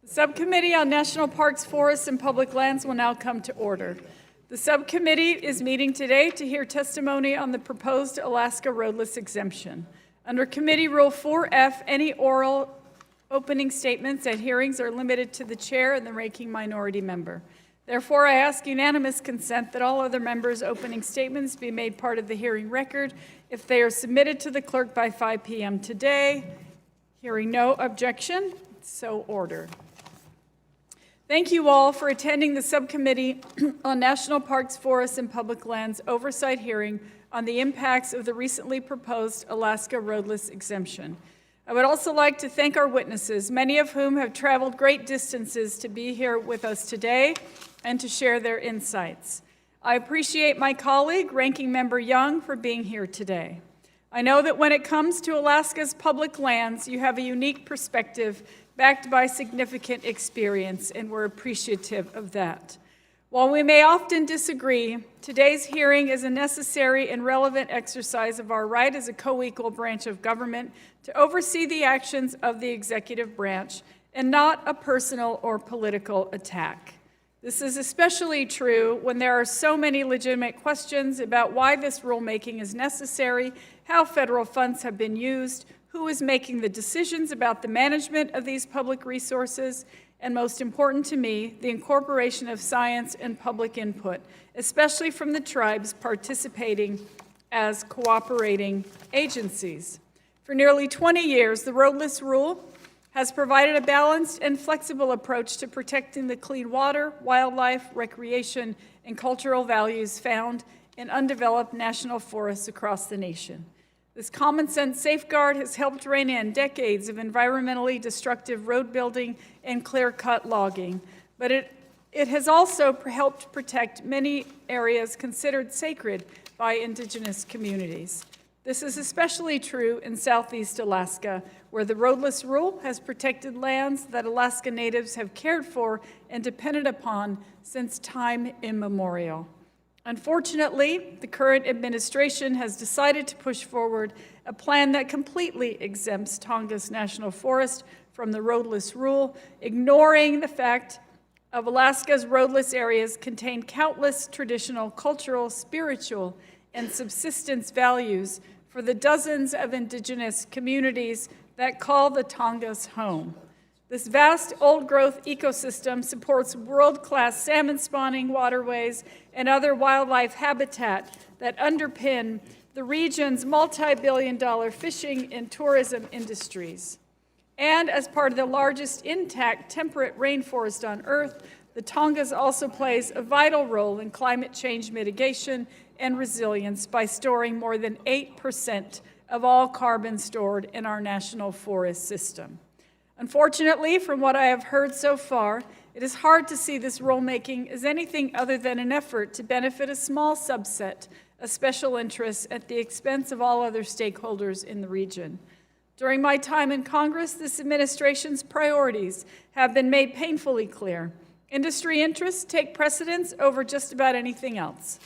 The Subcommittee on National Parks, Forests, and Public Lands will now come to order. The subcommittee is meeting today to hear testimony on the proposed Alaska roadless exemption. Under Committee Rule 4F, any oral opening statements at hearings are limited to the chair and the ranking minority member. Therefore, I ask unanimous consent that all other members' opening statements be made part of the hearing record if they are submitted to the clerk by 5 p.m. today. Hearing no objection, so ordered. Thank you all for attending the Subcommittee on National Parks, Forests, and Public Lands oversight hearing on the impacts of the recently proposed Alaska roadless exemption. I would also like to thank our witnesses, many of whom have traveled great distances to be here with us today and to share their insights. I appreciate my colleague, Ranking Member Young, for being here today. I know that when it comes to Alaska's public lands, you have a unique perspective backed by significant experience, and we're appreciative of that. While we may often disagree, today's hearing is a necessary and relevant exercise of our right as a co-equal branch of government to oversee the actions of the executive branch and not a personal or political attack. This is especially true when there are so many legitimate questions about why this rulemaking is necessary, how federal funds have been used, who is making the decisions about the management of these public resources, and most important to me, the incorporation of science and public input, especially from the tribes participating as cooperating agencies. For nearly 20 years, the Roadless Rule has provided a balanced and flexible approach to protecting the clean water, wildlife, recreation, and cultural values found in undeveloped national forests across the nation. This common sense safeguard has helped rein in decades of environmentally destructive road building and clear-cut logging, but it has also helped protect many areas considered sacred by indigenous communities. This is especially true in Southeast Alaska, where the Roadless Rule has protected lands that Alaska Natives have cared for and depended upon since time immemorial. Unfortunately, the current administration has decided to push forward a plan that completely exempts Tongass National Forest from the Roadless Rule, ignoring the fact of Alaska's roadless areas contain countless traditional, cultural, spiritual, and subsistence values for the dozens of indigenous communities that call the Tongass home. This vast old-growth ecosystem supports world-class salmon spawning waterways and other wildlife habitat that underpin the region's multi-billion-dollar fishing and tourism industries. And as part of the largest intact temperate rainforest on Earth, the Tongass also plays a vital role in climate change mitigation and resilience by storing more than 8% of all carbon stored in our national forest system. Unfortunately, from what I have heard so far, it is hard to see this rulemaking as anything other than an effort to benefit a small subset of special interests at the expense of all other stakeholders in the region. During my time in Congress, this administration's priorities have been made painfully clear. Industry interests take precedence over just about anything else,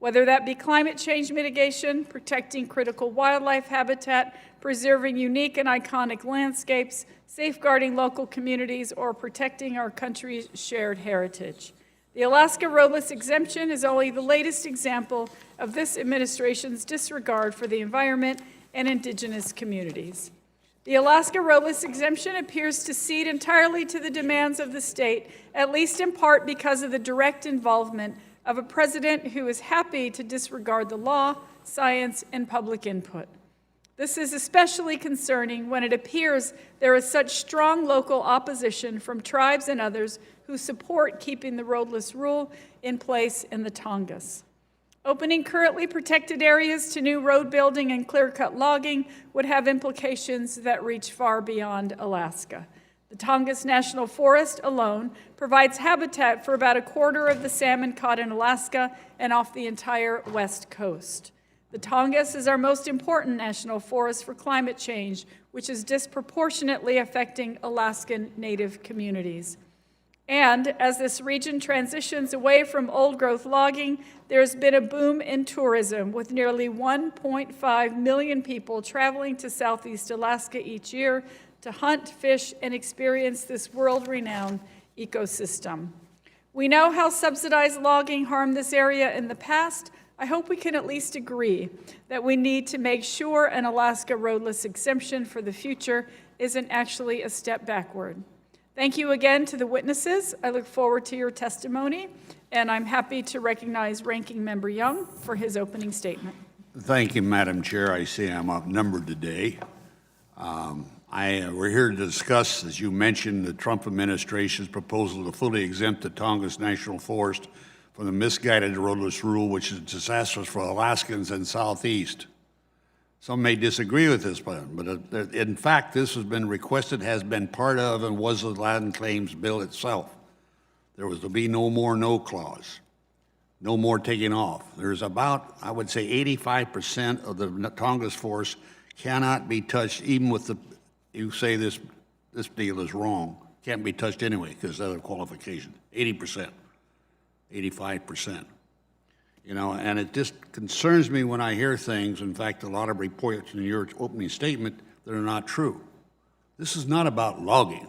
whether that be climate change mitigation, protecting critical wildlife habitat, preserving unique and iconic landscapes, safeguarding local communities, or protecting our country's shared heritage. The Alaska roadless exemption is only the latest example of this administration's disregard for the environment and indigenous communities. The Alaska roadless exemption appears to cede entirely to the demands of the state, at least in part because of the direct involvement of a president who is happy to disregard the law, science, and public input. This is especially concerning when it appears there is such strong local opposition from tribes and others who support keeping the Roadless Rule in place in the Tongass. Opening currently protected areas to new road building and clear-cut logging would have implications that reach far beyond Alaska. The Tongass National Forest alone provides habitat for about a quarter of the salmon caught in Alaska and off the entire west coast. The Tongass is our most important national forest for climate change, which is disproportionately affecting Alaskan Native communities. And as this region transitions away from old-growth logging, there's been a boom in tourism, with nearly 1.5 million people traveling to Southeast Alaska each year to hunt, fish, and experience this world-renowned ecosystem. We know how subsidized logging harmed this area in the past. I hope we can at least agree that we need to make sure an Alaska roadless exemption for the future isn't actually a step backward. Thank you again to the witnesses. I look forward to your testimony, and I'm happy to recognize Ranking Member Young for his opening statement. Thank you, Madam Chair. I see I'm outnumbered today. We're here to discuss, as you mentioned, the Trump administration's proposal to fully exempt the Tongass National Forest from the misguided roadless rule, which is disastrous for Alaskans and Southeast. Some may disagree with this plan, but in fact, this has been requested, has been part of, and was the land claims bill itself. There was to be no more no clause, no more taking off. There's about, I would say, 85% of the Tongass forest cannot be touched, even with the, you say this deal is wrong, can't be touched anyway because of the qualification, 80%, 85%. You know, and it just concerns me when I hear things, in fact, a lot of reports in your opening statement that are not true. This is not about logging.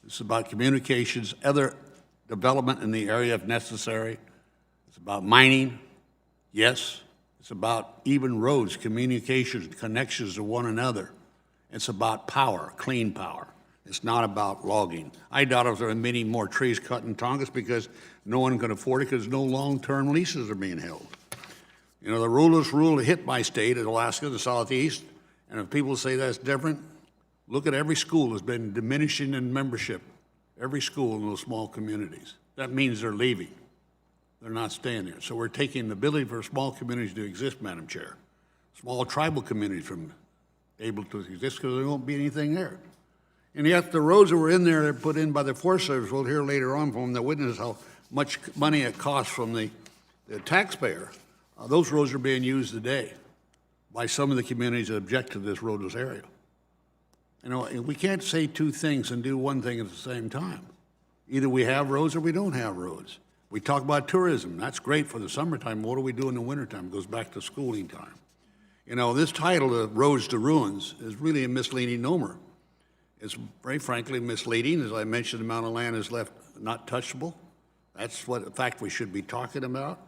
This is about communications, other development in the area if necessary. It's about mining, yes. It's about even roads, communications, connections to one another. It's about power, clean power. It's not about logging. I doubt if there are many more trees cut in Tongass because no one can afford it because no long-term leases are being held. You know, the roadless rule hit my state in Alaska, the Southeast, and if people say that's different, look at every school that's been diminishing in membership, every school in those small communities. That means they're leaving. They're not staying there. So we're taking the ability for small communities to exist, Madam Chair. Small tribal communities from able to exist because there won't be anything there. And yet the roads that were in there that put in by the Forest Service, we'll hear later on from the witness how much money it costs from the taxpayer. Those roads are being used today by some of the communities that object to this roadless area. You know, we can't say two things and do one thing at the same time. Either we have roads or we don't have roads. We talk about tourism. That's great for the summertime. What do we do in the wintertime? It goes back to schooling time. You know, this title, of Roads to Ruins, is really a misleading nomer. It's very frankly misleading. As I mentioned, the amount of land is left not touchable. That's what, in fact, we should be talking about.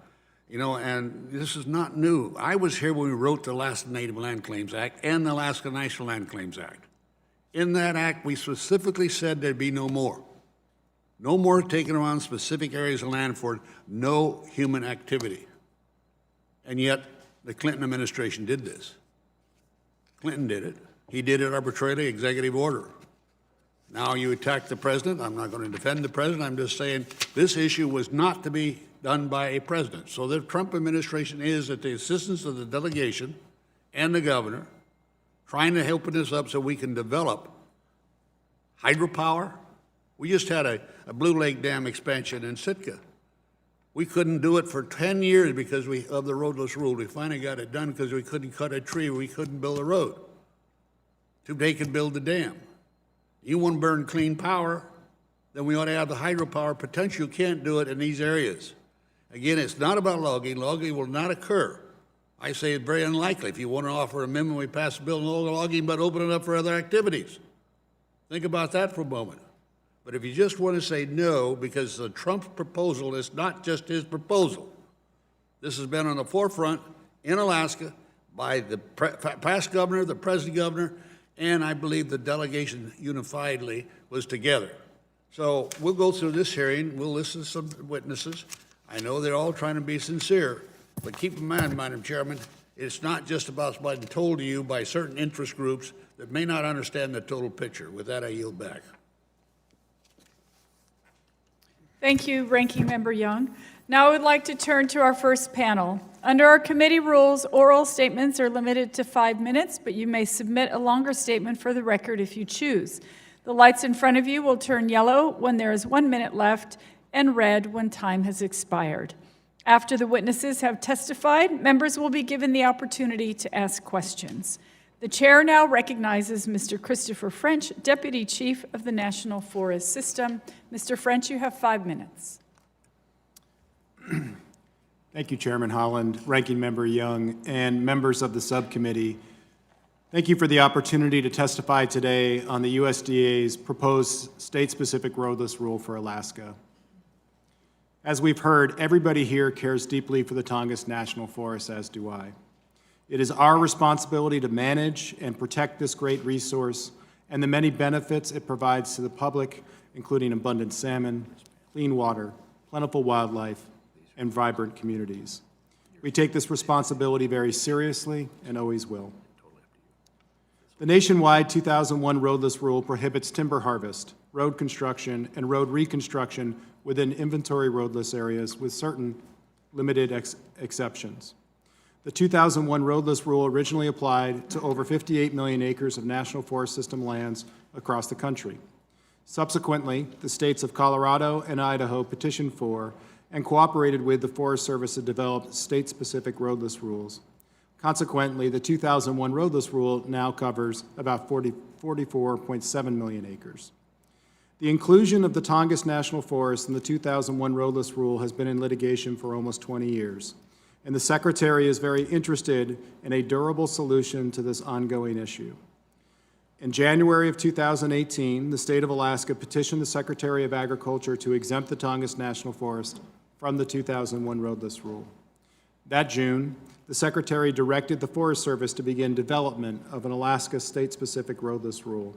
You know, and this is not new. I was here when we wrote the Alaska Native Land Claims Act and the Alaska National Land Claims Act. In that act, we specifically said there'd be no more. No more taking around specific areas of land for no human activity. And yet, the Clinton administration did this. Clinton did it. He did it arbitrarily, executive order. Now you attack the president. I'm not going to defend the president. I'm just saying this issue was not to be done by a president. So the Trump administration is, at the assistance of the delegation and the governor, trying to open this up so we can develop hydropower. We just had a Blue Lake Dam expansion in Sitka. We couldn't do it for 10 years because of the roadless rule. We finally got it done because we couldn't cut a tree. We couldn't build a road. They could build the dam. You want to burn clean power, then we ought to have the hydropower potential. You can't do it in these areas. Again, it's not about logging. Logging will not occur. I say it's very unlikely. If you want to offer an amendment, we pass a bill no logging, but open it up for other activities. Think about that for a moment. But if you just want to say no, because the Trump proposal is not just his proposal. This has been on the forefront in Alaska by the past governor, the present governor, and I believe the delegation unifiedly was together. So we'll go through this hearing. We'll listen to some witnesses. I know they're all trying to be sincere, but keep in mind, Madam Chairman, it's not just about what's been told to you by certain interest groups that may not understand the total picture. With that, I yield back. Thank you, Ranking Member Young. Now I would like to turn to our first panel. Under our committee rules, oral statements are limited to 5 minutes, but you may submit a longer statement for the record if you choose. The lights in front of you will turn yellow when there is 1 minute left and red when time has expired. After the witnesses have testified, members will be given the opportunity to ask questions. The chair now recognizes Mr. Christopher French, Deputy Chief of the National Forest System. Mr. French, you have 5 minutes. Thank you, Chairman Haaland, Ranking Member Young, and members of the subcommittee. Thank you for the opportunity to testify today on the USDA's proposed state-specific roadless rule for Alaska. As we've heard, everybody here cares deeply for the Tongass National Forest, as do I. It is our responsibility to manage and protect this great resource and the many benefits it provides to the public, including abundant salmon, clean water, plentiful wildlife, and vibrant communities. We take this responsibility very seriously and always will. The nationwide 2001 roadless rule prohibits timber harvest, road construction, and road reconstruction within inventory roadless areas with certain limited exceptions. The 2001 roadless rule originally applied to over 58 million acres of National Forest System lands across the country. Subsequently, the states of Colorado and Idaho petitioned for and cooperated with the Forest Service to develop state-specific roadless rules. Consequently, the 2001 roadless rule now covers about 44.7 million acres. The inclusion of the Tongass National Forest in the 2001 roadless rule has been in litigation for almost 20 years, and the Secretary is very interested in a durable solution to this ongoing issue. In January of 2018, the state of Alaska petitioned the Secretary of Agriculture to exempt the Tongass National Forest from the 2001 roadless rule. That June, the Secretary directed the Forest Service to begin development of an Alaska state-specific roadless rule.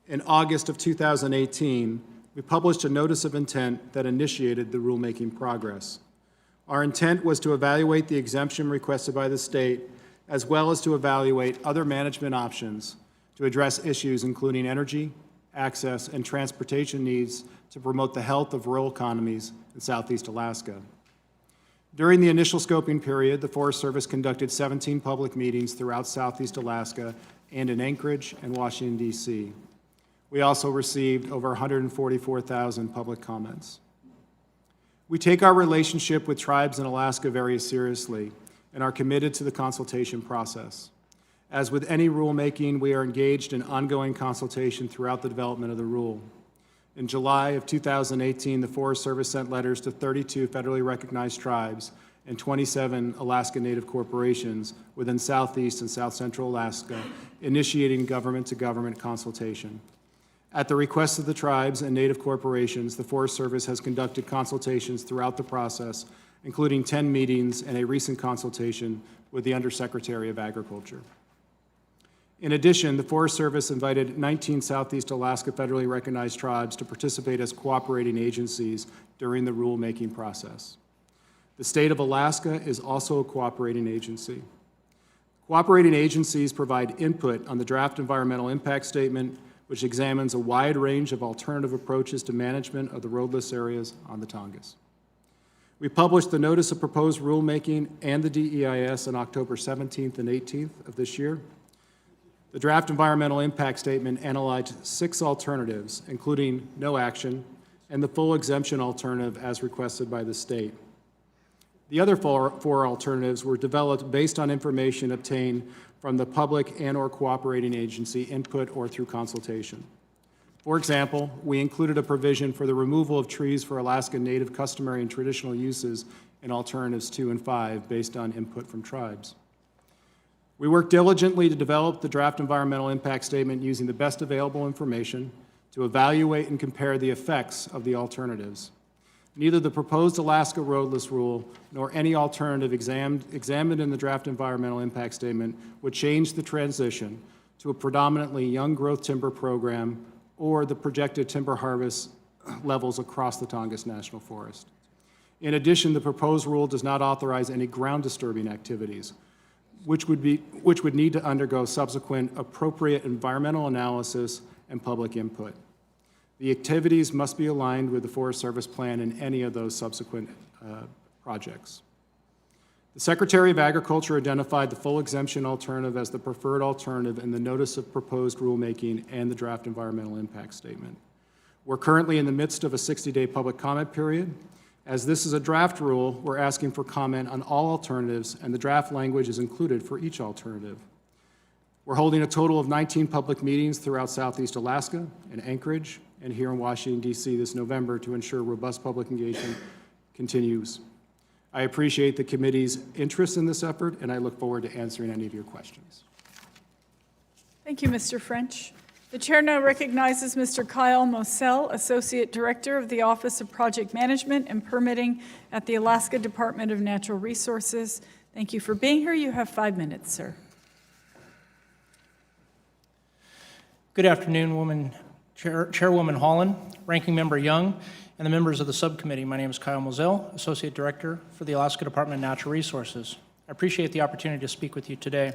In August of 2018, we published a notice of intent that initiated the rulemaking progress. Our intent was to evaluate the exemption requested by the state, as well as to evaluate other management options to address issues including energy, access, and transportation needs to promote the health of rural economies in Southeast Alaska. During the initial scoping period, the Forest Service conducted 17 public meetings throughout Southeast Alaska and in Anchorage and Washington, D.C. We also received over 144,000 public comments. We take our relationship with tribes in Alaska very seriously and are committed to the consultation process. As with any rulemaking, we are engaged in ongoing consultation throughout the development of the rule. In July of 2018, the Forest Service sent letters to 32 federally recognized tribes and 27 Alaska Native corporations within Southeast and South Central Alaska, initiating government-to-government consultation. At the request of the tribes and Native corporations, the Forest Service has conducted consultations throughout the process, including 10 meetings and a recent consultation with the Undersecretary of Agriculture. In addition, the Forest Service invited 19 Southeast Alaska federally recognized tribes to participate as cooperating agencies during the rulemaking process. The state of Alaska is also a cooperating agency. Cooperating agencies provide input on the draft environmental impact statement, which examines a wide range of alternative approaches to management of the roadless areas on the Tongass. We published the Notice of Proposed Rulemaking and the DEIS on October 17th and 18th of this year. The draft environmental impact statement analyzed 6 alternatives, including no action and the full exemption alternative as requested by the state. The other four alternatives were developed based on information obtained from the public and/or cooperating agency input or through consultation. For example, we included a provision for the removal of trees for Alaska Native customary and traditional uses in alternatives 2 and 5 based on input from tribes. We worked diligently to develop the draft environmental impact statement using the best available information to evaluate and compare the effects of the alternatives. Neither the proposed Alaska roadless rule nor any alternative examined in the draft environmental impact statement would change the transition to a predominantly young growth timber program or the projected timber harvest levels across the Tongass National Forest. In addition, the proposed rule does not authorize any ground disturbing activities, which would need to undergo subsequent appropriate environmental analysis and public input. The activities must be aligned with the Forest Service plan in any of those subsequent projects. The Secretary of Agriculture identified the full exemption alternative as the preferred alternative in the Notice of Proposed Rulemaking and the draft environmental impact statement. We're currently in the midst of a 60-day public comment period. As this is a draft rule, we're asking for comment on all alternatives, and the draft language is included for each alternative. We're holding a total of 19 public meetings throughout Southeast Alaska and Anchorage and here in Washington, D.C. this November to ensure robust public engagement continues. I appreciate the committee's interest in this effort, and I look forward to answering any of your questions. Thank you, Mr. French. The chair now recognizes Mr. Kyle Moselle, Associate Director of the Office of Project Management and Permitting at the Alaska Department of Natural Resources. Thank you for being here. You have 5 minutes, sir. Good afternoon, Chairwoman Haaland, Ranking Member Young, and the members of the subcommittee. My name is Kyle Moselle, Associate Director for the Alaska Department of Natural Resources. I appreciate the opportunity to speak with you today.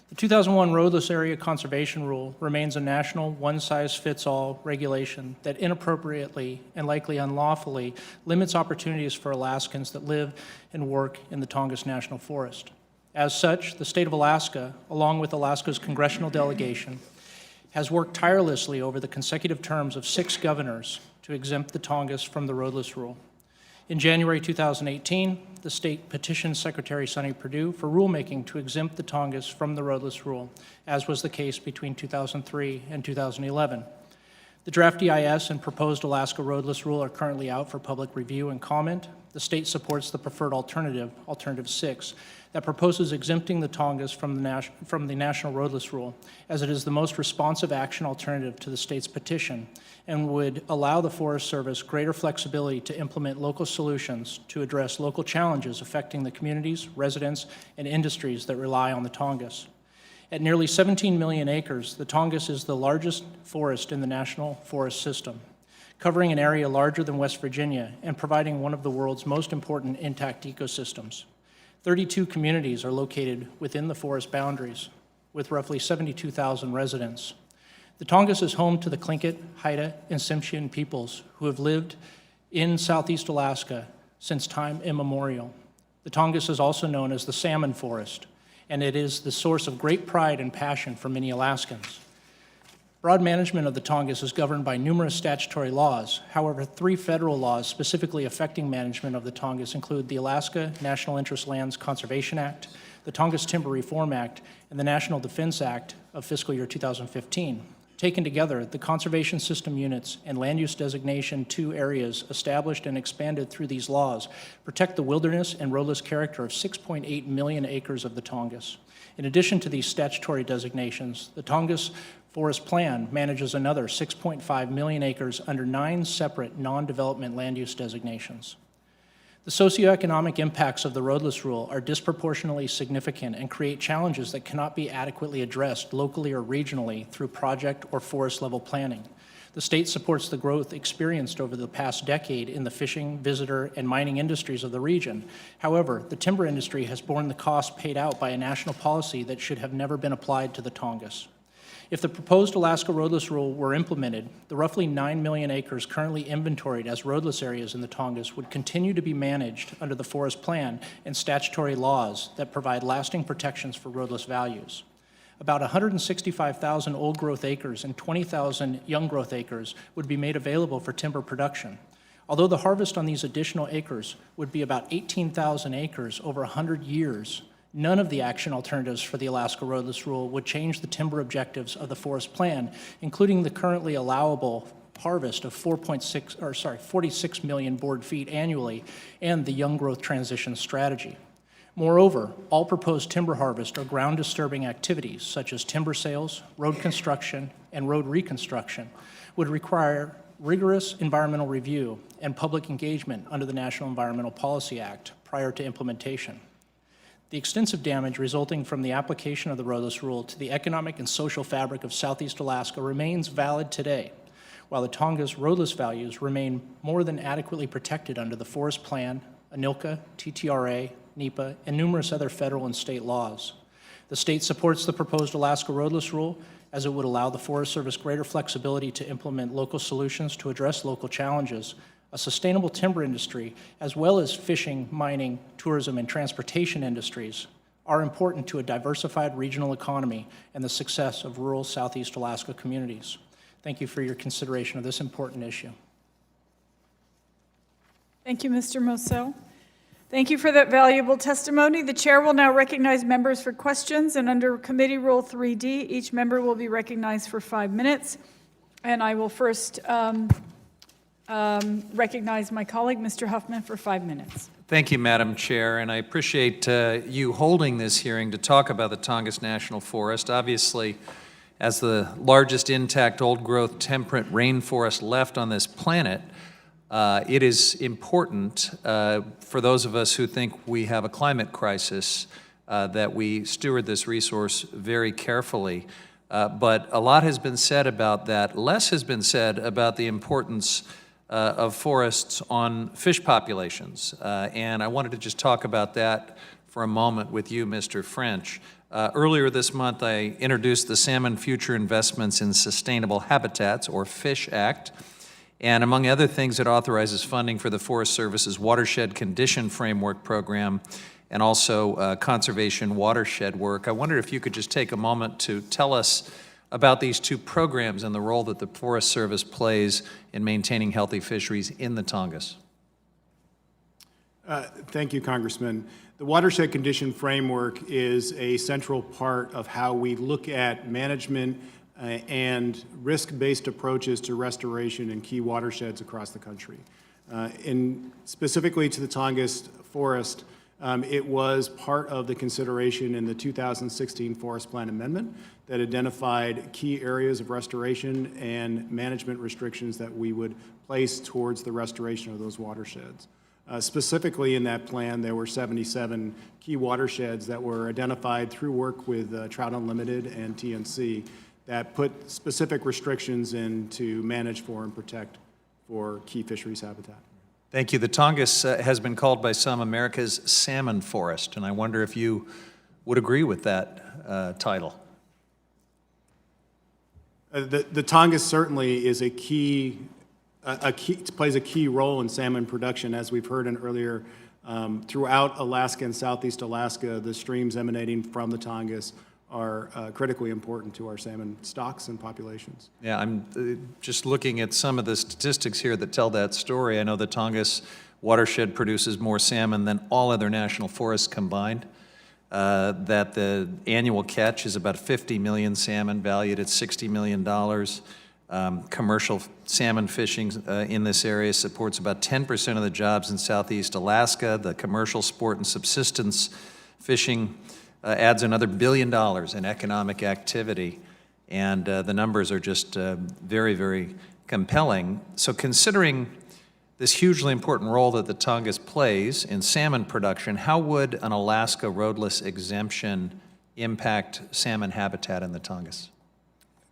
The 2001 Roadless Area Conservation Rule remains a national one-size-fits-all regulation that inappropriately and likely unlawfully limits opportunities for Alaskans that live and work in the Tongass National Forest. As such, the state of Alaska, along with Alaska's congressional delegation, has worked tirelessly over the consecutive terms of 6 governors to exempt the Tongass from the Roadless Rule. In January 2018, the state petitioned Secretary Sonny Perdue for rulemaking to exempt the Tongass from the Roadless Rule, as was the case between 2003 and 2011. The draft EIS and proposed Alaska Roadless Rule are currently out for public review and comment. The state supports the preferred alternative, Alternative 6, that proposes exempting the Tongass from the National Roadless Rule, as it is the most responsive action alternative to the state's petition and would allow the Forest Service greater flexibility to implement local solutions to address local challenges affecting the communities, residents, and industries that rely on the Tongass. At nearly 17 million acres, the Tongass is the largest forest in the National Forest System, covering an area larger than West Virginia and providing one of the world's most important intact ecosystems. 32 communities are located within the forest boundaries, with roughly 72,000 residents. The Tongass is home to the Tlingit, Haida, and Tsimshian peoples who have lived in southeast Alaska since time immemorial. The Tongass is also known as the Salmon Forest, and it is the source of great pride and passion for many Alaskans. Broad management of the Tongass is governed by numerous statutory laws. However, 3 federal laws specifically affecting management of the Tongass include the Alaska National Interest Lands Conservation Act, the Tongass Timber Reform Act, and the National Defense Act of fiscal year 2015. Taken together, the conservation system units and land use designation 2 areas established and expanded through these laws protect the wilderness and roadless character of 6.8 million acres of the Tongass. In addition to these statutory designations, the Tongass Forest Plan manages another 6.5 million acres under 9 separate non-development land use designations. The socioeconomic impacts of the Roadless Rule are disproportionately significant and create challenges that cannot be adequately addressed locally or regionally through project or forest-level planning. The state supports the growth experienced over the past decade in the fishing, visitor, and mining industries of the region. However, the timber industry has borne the cost paid out by a national policy that should have never been applied to the Tongass. If the proposed Alaska Roadless Rule were implemented, the roughly 9 million acres currently inventoried as roadless areas in the Tongass would continue to be managed under the Forest Plan and statutory laws that provide lasting protections for roadless values. About 165,000 old-growth acres and 20,000 young-growth acres would be made available for timber production. Although the harvest on these additional acres would be about 18,000 acres over 100 years, none of the action alternatives for the Alaska Roadless Rule would change the timber objectives of the Forest Plan, including the currently allowable harvest of 46 million board feet annually and the young growth transition strategy. Moreover, all proposed timber harvest or ground disturbing activities such as timber sales, road construction, and road reconstruction would require rigorous environmental review and public engagement under the National Environmental Policy Act prior to implementation. The extensive damage resulting from the application of the Roadless Rule to the economic and social fabric of Southeast Alaska remains valid today, while the Tongass roadless values remain more than adequately protected under the Forest Plan, ANILCA, TTRA, NEPA, and numerous other federal and state laws. The state supports the proposed Alaska Roadless Rule as it would allow the Forest Service greater flexibility to implement local solutions to address local challenges, a sustainable timber industry, as well as fishing, mining, tourism, and transportation industries are important to a diversified regional economy and the success of rural Southeast Alaska communities. Thank you for your consideration of this important issue. Thank you, Mr. Moselle. Thank you for that valuable testimony. The chair will now recognize members for questions, and under Committee Rule 3D, each member will be recognized for 5 minutes. And I will first recognize my colleague, Mr. Huffman, for 5 minutes. Thank you, Madam Chair, and I appreciate you holding this hearing to talk about the Tongass National Forest. Obviously, As the largest intact old-growth temperate rainforest left on this planet, it is important for those of us who think we have a climate crisis that we steward this resource very carefully. But a lot has been said about that. Less has been said about the importance of forests on fish populations. And I wanted to just talk about that for a moment with you, Mr. French. Earlier this month, I introduced the Salmon Future Investments in Sustainable Habitats, or FISH Act. And among other things, it authorizes funding for the Forest Service's Watershed Condition Framework Program and also conservation watershed work. I wonder if you could just take a moment to tell us about these two programs and the role that the Forest Service plays in maintaining healthy fisheries in the Tongass. Thank you, Congressman. The Watershed Condition Framework is a central part of how we look at management and risk-based approaches to restoration in key watersheds across the country. Specifically to the Tongass Forest, it was part of the consideration in the 2016 Forest Plan Amendment that identified key areas of restoration and management restrictions that we would place towards the restoration of those watersheds. Specifically in that plan, there were 77 key watersheds that were identified through work with Trout Unlimited and TNC that put specific restrictions in to manage for and protect for key fisheries habitat. Thank you. The Tongass has been called by some America's salmon forest, and I wonder if you would agree with that title. The Tongass certainly is plays a key role in salmon production, as we've heard in earlier. Throughout Alaska and Southeast Alaska, the streams emanating from the Tongass are critically important to our salmon stocks and populations. Yeah, I'm just looking at some of the statistics here that tell that story. I know the Tongass watershed produces more salmon than all other national forests combined, that the annual catch is about 50 million salmon, valued at $60 million. Commercial salmon fishing in this area supports about 10% of the jobs in Southeast Alaska. The commercial sport and subsistence fishing adds another $1 billion in economic activity, and the numbers are just very, very compelling. So considering this hugely important role that the Tongass plays in salmon production, how would an Alaska roadless exemption impact salmon habitat in the Tongass?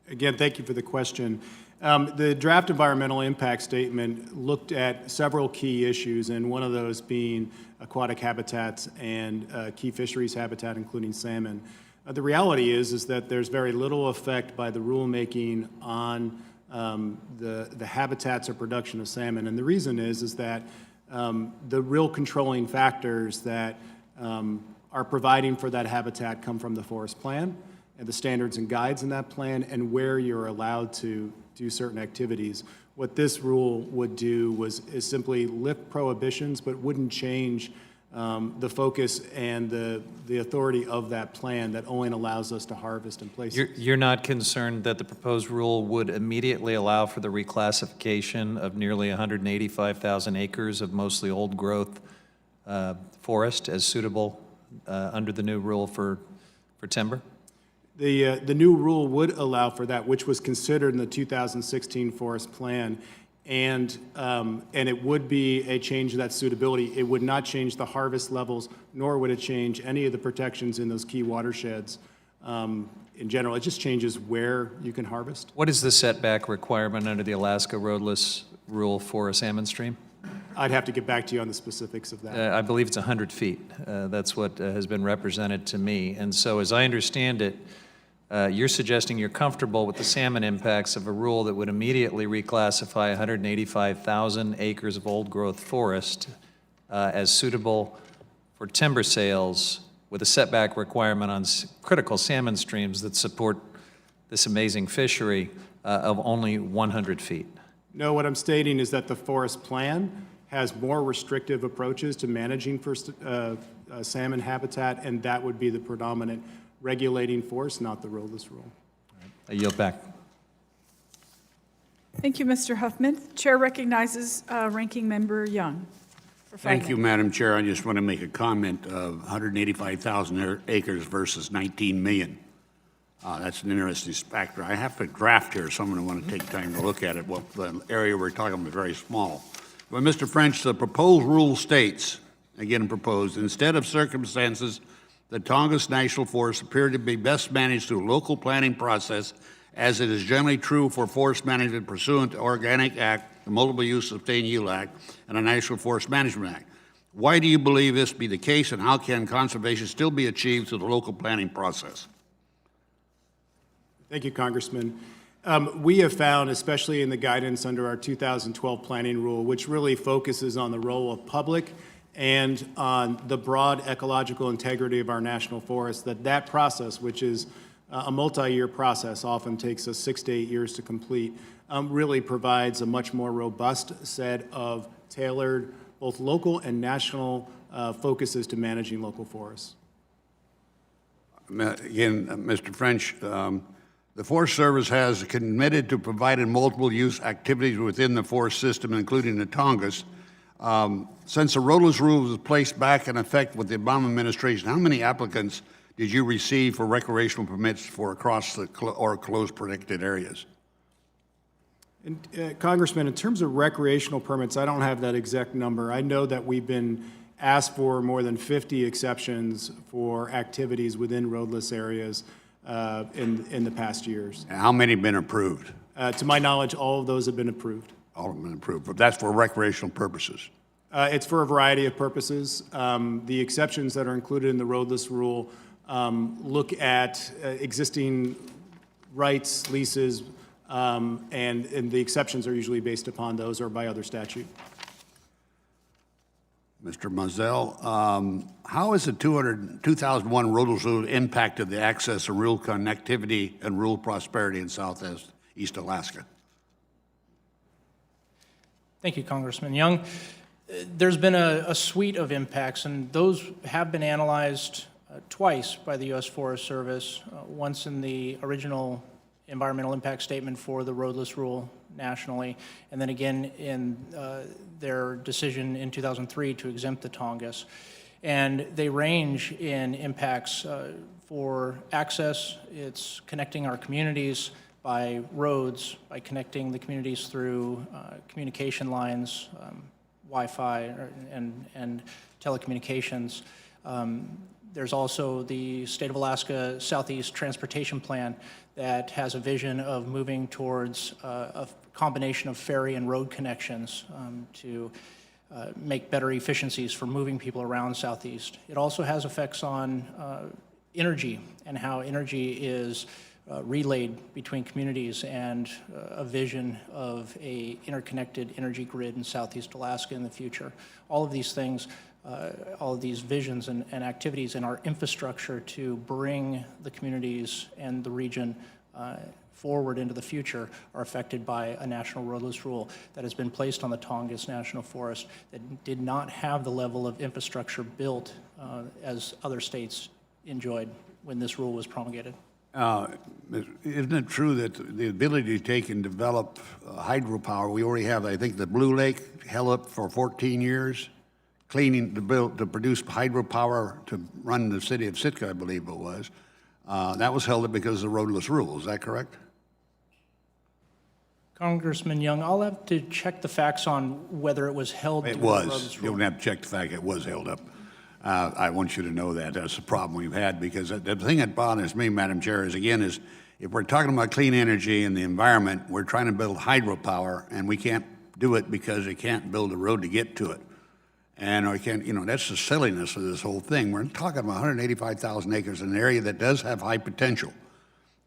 Again, thank you for the question. The draft environmental impact statement looked at several key issues, and one of those being aquatic habitats and key fisheries habitat, including salmon. The reality is that there's very little effect by the rulemaking on the habitats or production of salmon, and the reason is that the real controlling factors that are providing for that habitat come from the forest plan and the standards and guides in that plan and where you're allowed to do certain activities. What this rule would do is simply lift prohibitions, but wouldn't change the focus and the authority of that plan that only allows us to harvest in places. You're not concerned that the proposed rule would immediately allow for the reclassification of nearly 185,000 acres of mostly old-growth forest as suitable under the new rule for timber? The new rule would allow for that, which was considered in the 2016 Forest Plan, and it would be a change of that suitability. It would not change the harvest levels, nor would it change any of the protections in those key watersheds in general. It just changes where you can harvest. What is the setback requirement under the Alaska roadless rule for a salmon stream? I'd have to get back to you on the specifics of that. I believe it's 100 feet. That's what has been represented to me. And so as I understand it, you're suggesting you're comfortable with the salmon impacts of a rule that would immediately reclassify 185,000 acres of old-growth forest as suitable for timber sales with a setback requirement on critical salmon streams that support this amazing fishery of only 100 feet. No, what I'm stating is that the forest plan has more restrictive approaches to managing for salmon habitat, and that would be the predominant regulating force, not the roadless rule. I yield back. Thank you, Mr. Huffman. Chair recognizes Ranking Member Young. For 5 Thank you, minutes. Madam Chair. I just want to make a comment of 185,000 acres versus 19 million. That's an interesting factor. I have a draft here, someone who want to take time to look at it. Well, the area we're talking about is very small. But Mr. French, the proposed rule states, again proposed, instead of circumstances, the Tongass National Forest appear to be best managed through local planning process, as it is generally true for forest management pursuant to Organic Act, the Multiple Use Sustained Yield Act, and the National Forest Management Act. Why do you believe this to be the case, and how can conservation still be achieved through the local planning process? Thank you, Congressman. We have found, especially in the guidance under our 2012 planning rule, which really focuses on the role of public and on the broad ecological integrity of our national forests, that process, which is a multi-year process, often takes us 6 to 8 years to complete, really provides a much more robust set of tailored, both local and national focuses to managing local forests. Again, Mr. French, the Forest Service has committed to providing multiple use activities within the forest system, including the Tongass. Since the roadless rule was placed back in effect with the Obama administration, how many applicants did you receive for recreational permits for across the or closed protected areas? And, Congressman, in terms of recreational permits, I don't have that exact number. I know that we've been asked for more than 50 exceptions for activities within roadless areas in the past years. And how many have been approved? To my knowledge, all of those have been approved. All have been approved, but that's for recreational purposes. It's for a variety of purposes. The exceptions that are included in the roadless rule look at existing rights, leases, and the exceptions are usually based upon those or by other statute. Mr. Moselle, how has the 2001 roadless rule impacted the access to rural connectivity and rural prosperity in Southeast Alaska? Thank you, Congressman Young. There's been a suite of impacts, and those have been analyzed twice by the U.S. Forest Service, once in the original environmental impact statement for the roadless rule nationally, and then again in their decision in 2003 to exempt the Tongass. And they range in impacts for access. It's connecting our communities by roads, by connecting the communities through communication lines, Wi-Fi and telecommunications. There's also the State of Alaska Southeast Transportation Plan that has a vision of moving towards a combination of ferry and road connections to make better efficiencies for moving people around Southeast. It also has effects on energy and how energy is relayed between communities and a vision of a interconnected energy grid in Southeast Alaska in the future. All of these things, all of these visions and activities in our infrastructure to bring the communities and the region forward into the future are affected by a national roadless rule that has been placed on the Tongass National Forest that did not have the level of infrastructure built as other states enjoyed when this rule was promulgated. Isn't it true that the ability to take and develop hydropower, we already have, I think, the Blue Lake held up for 14 years, cleaning to produce hydropower to run the city of Sitka, I believe it was. That was held up because of the roadless rule. Is that correct? Congressman Young, I'll have to check the facts on whether it was held. It was. You don't have to check the fact it was held up. I want you to know that. That's the problem we've had, because the thing that bothers me, Madam Chair, is if we're talking about clean energy and the environment, we're trying to build hydropower, and we can't do it because we can't build a road to get to it. And we can't, that's the silliness of this whole thing. We're talking about 185,000 acres in an area that does have high potential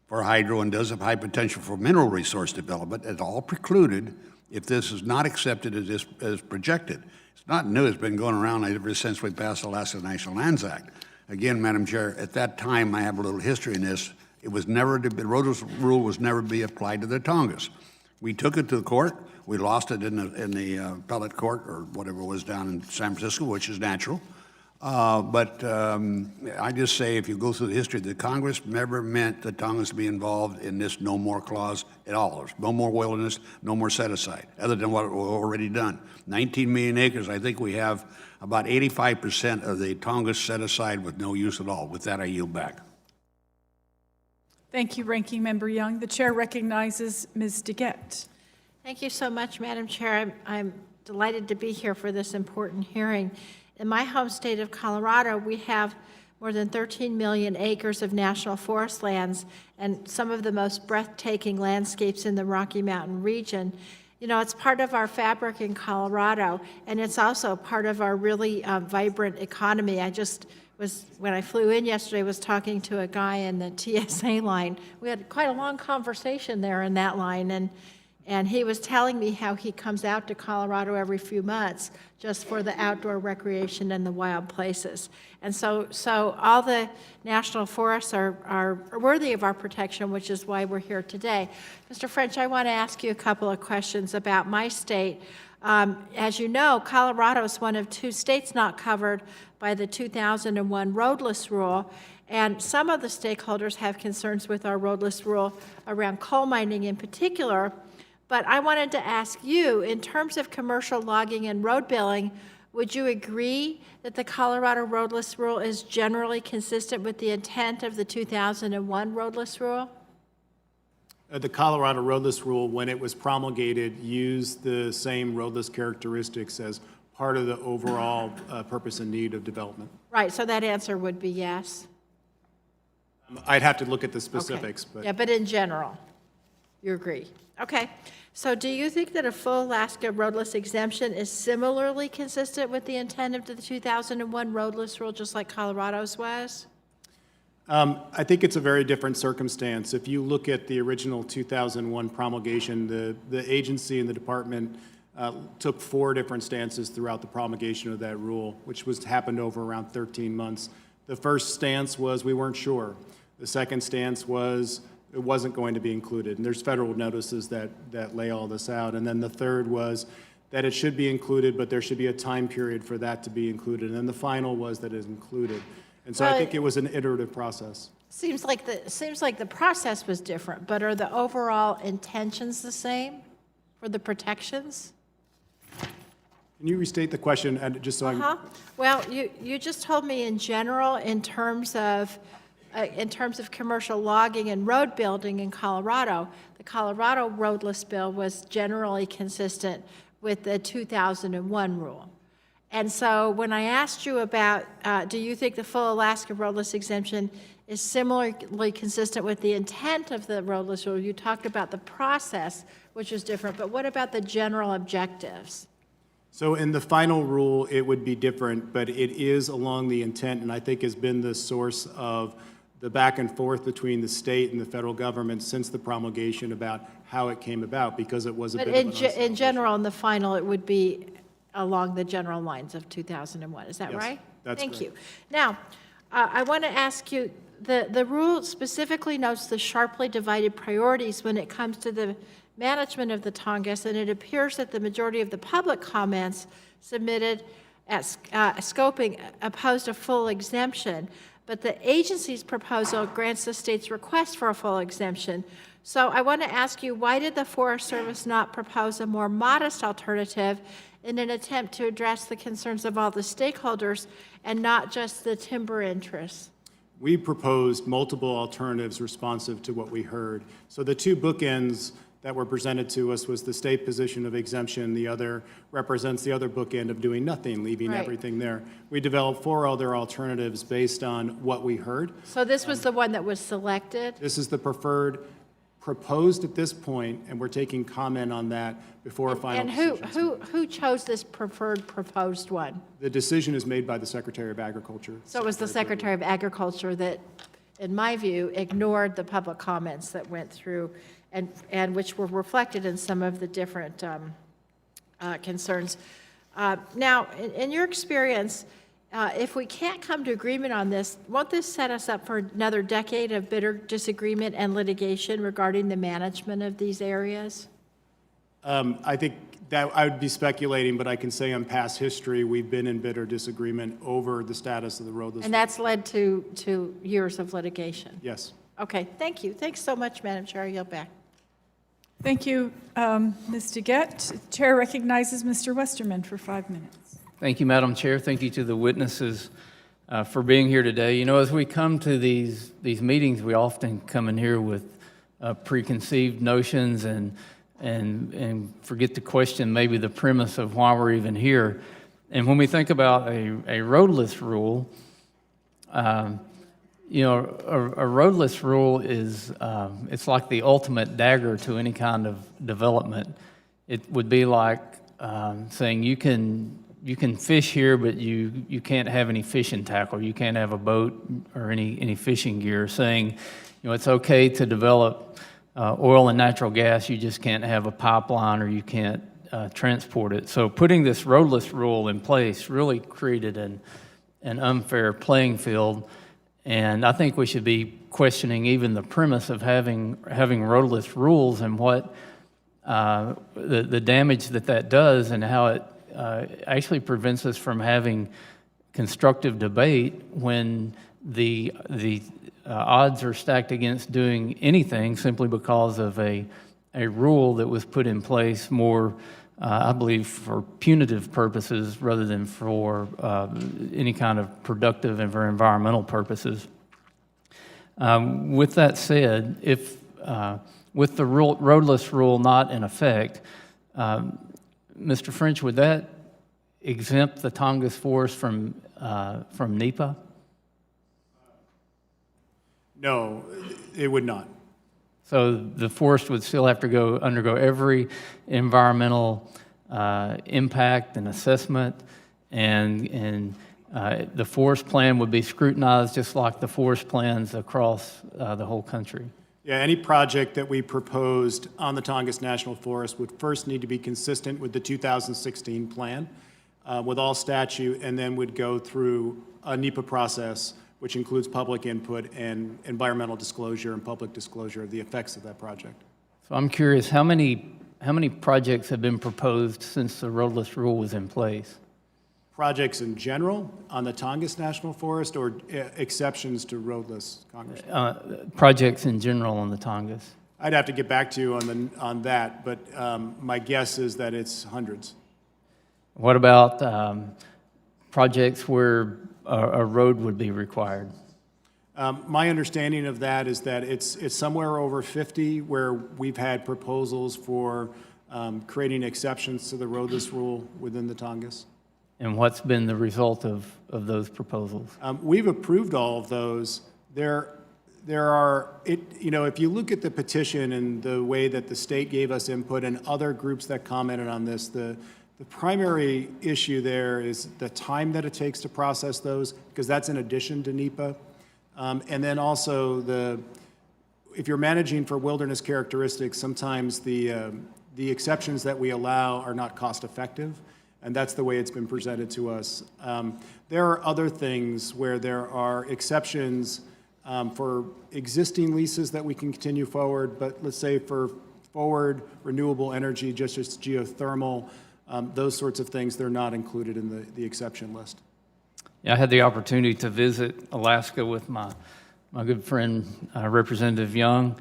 for hydro and does have high potential for mineral resource development. It's all precluded if this is not accepted as projected. It's not new. It's been going around ever since we passed the Alaska National Lands Act. Again, Madam Chair, at that time, I have a little history in this. It was never, the roadless rule was never be applied to the Tongass. We took it to the court. We lost it in the appellate court, or whatever it was, down in San Francisco, which is natural. But I just say, if you go through the history, the Congress never meant the Tongass to be involved in this no more clause at all. There's no more wilderness, no more set aside, other than what we've already done. 19 million acres, I think we have about 85% of the Tongass set aside with no use at all. With that, I yield back. Thank you, Ranking Member Young. The chair recognizes Ms. DeGette. Thank you so much, Madam Chair. I'm delighted to be here for this important hearing. In my home state of Colorado, we have more than 13 million acres of national forest lands and some of the most breathtaking landscapes in the Rocky Mountain region. You know, it's part of our fabric in Colorado, and it's also part of our really vibrant economy. When I flew in yesterday, was talking to a guy in the TSA line. We had quite a long conversation there in that line, and he was telling me how he comes out to Colorado every few months just for the outdoor recreation and the wild places. And so all the national forests are worthy of our protection, which is why we're here today. Mr. French, I want to ask you a couple of questions about my state. As you know, Colorado is one of 2 states not covered by the 2001 Roadless Rule, and some of the stakeholders have concerns with our Roadless Rule around coal mining in particular. But I wanted to ask you, in terms of commercial logging and road billing, would you agree that the Colorado Roadless Rule is generally consistent with the intent of the 2001 Roadless Rule? The Colorado Roadless Rule, when it was promulgated, used the same roadless characteristics as part of the overall purpose and need of development. Right, so that answer would be yes? I'd have to look at the specifics, Okay. but Yeah, but in general, you agree? Okay. So do you think that a full Alaska roadless exemption is similarly consistent with the intent of the 2001 Roadless Rule, just like Colorado's was? I think it's a very different circumstance. If you look at the original 2001 promulgation, the agency and the department took 4 different stances throughout the promulgation of that rule, which happened over around 13 months. The first stance was we weren't sure. The second stance was it wasn't going to be included, and there's federal notices that lay all this out. And then the third was that it should be included, but there should be a time period for that to be included. And then the final was that it's included. And so I think it was an iterative process. Seems like the process was different, but are the overall intentions the same for the protections? Can you restate the question, and just so I'm... Well, you just told me in general, in terms of commercial logging and road building in Colorado, the Colorado Roadless Bill was generally consistent with the 2001 rule. And so when I asked you about, do you think the full Alaska Roadless exemption is similarly consistent with the intent of the Roadless Rule, you talked about the process, which is different, but what about the general objectives? So in the final rule, it would be different, but it is along the intent, and I think has been the source of the back and forth between the state and the federal government since the promulgation about how it came about, because it was a bit of an unsettled in general, in the final, it would be along the general lines of 2001. Is that Yes, right? that's Thank correct. you. Now, I want to ask you, the rule specifically notes the sharply divided priorities when it comes to the management of the Tongass, and it appears that the majority of the public comments submitted at scoping opposed a full exemption, but the agency's proposal grants the state's request for a full exemption. So I want to ask you, why did the Forest Service not propose a more modest alternative in an attempt to address the concerns of all the stakeholders and not just the timber interests? We proposed multiple alternatives responsive to what we heard. So the 2 bookends that were presented to us was the state position of exemption. The other represents the other bookend of doing nothing, leaving Right. everything there. We developed 4 other alternatives based on what we heard. So this was the one that was selected? This is the preferred proposed at this point, and we're taking comment on that before a final And decision. who chose this preferred proposed one? The decision is made by the Secretary of Agriculture. So it was the Secretary of Agriculture that, in my view, ignored the public comments that went through and which were reflected in some of the different concerns. Now, in your experience, if we can't come to agreement on this, won't this set us up for another decade of bitter disagreement and litigation regarding the management of these areas? I think that I would be speculating, but I can say on past history, we've been in bitter disagreement over the status of the roadless. And that's led to years of litigation? Yes. Okay, thank you. Thanks so much, Madam Chair. I yield back. Thank you, Ms. DeGette. Chair recognizes Mr. Westerman for 5 minutes. Thank you, Madam Chair. Thank you to the witnesses. for being here today. You know, as we come to these meetings, we often come in here with preconceived notions and forget to question maybe the premise of why we're even here. And when we think about a roadless rule, you know, a roadless rule is, it's like the ultimate dagger to any kind of development. It would be like saying you can fish here, but you can't have any fishing tackle. You can't have a boat or any fishing gear. Saying, you know, it's okay to develop oil and natural gas, you just can't have a pipeline or you can't transport it. So putting this roadless rule in place really created an unfair playing field. And I think we should be questioning even the premise of having roadless rules and what the damage that does, and how it actually prevents us from having constructive debate when the odds are stacked against doing anything simply because of a rule that was put in place more, I believe, for punitive purposes rather than for any kind of productive and for environmental purposes. With that said, if with the roadless rule not in effect, Mr. French, would that exempt the Tongass Forest from NEPA? No, it would not. So the forest would still have to undergo every environmental impact and assessment, and the forest plan would be scrutinized just like the forest plans across the whole country. Yeah, any project that we proposed on the Tongass National Forest would first need to be consistent with the 2016 plan, with all statute, and then would go through a NEPA process, which includes public input and environmental disclosure and public disclosure of the effects of that project. So I'm curious, how many projects have been proposed since the roadless rule was in place? Projects in general on the Tongass National Forest, or exceptions to roadless, Congressman? Projects in general on the Tongass. I'd have to get back to you on that, but my guess is that it's hundreds. What about projects where a road would be required? My understanding of that is that it's somewhere over 50 where we've had proposals for creating exceptions to the roadless rule within the Tongass. And what's been the result of those proposals? We've approved all of those. There are, you know, if you look at the petition and the way that the state gave us input and other groups that commented on this, the primary issue there is the time that it takes to process those, because that's in addition to NEPA. And then also if you're managing for wilderness characteristics, sometimes the exceptions that we allow are not cost effective. And that's the way it's been presented to us. There are other things where there are exceptions for existing leases that we can continue forward, but let's say for forward renewable energy, just as geothermal, those sorts of things, they're not included in the exception list. Yeah, I had the opportunity to visit Alaska with my good friend, Representative Young,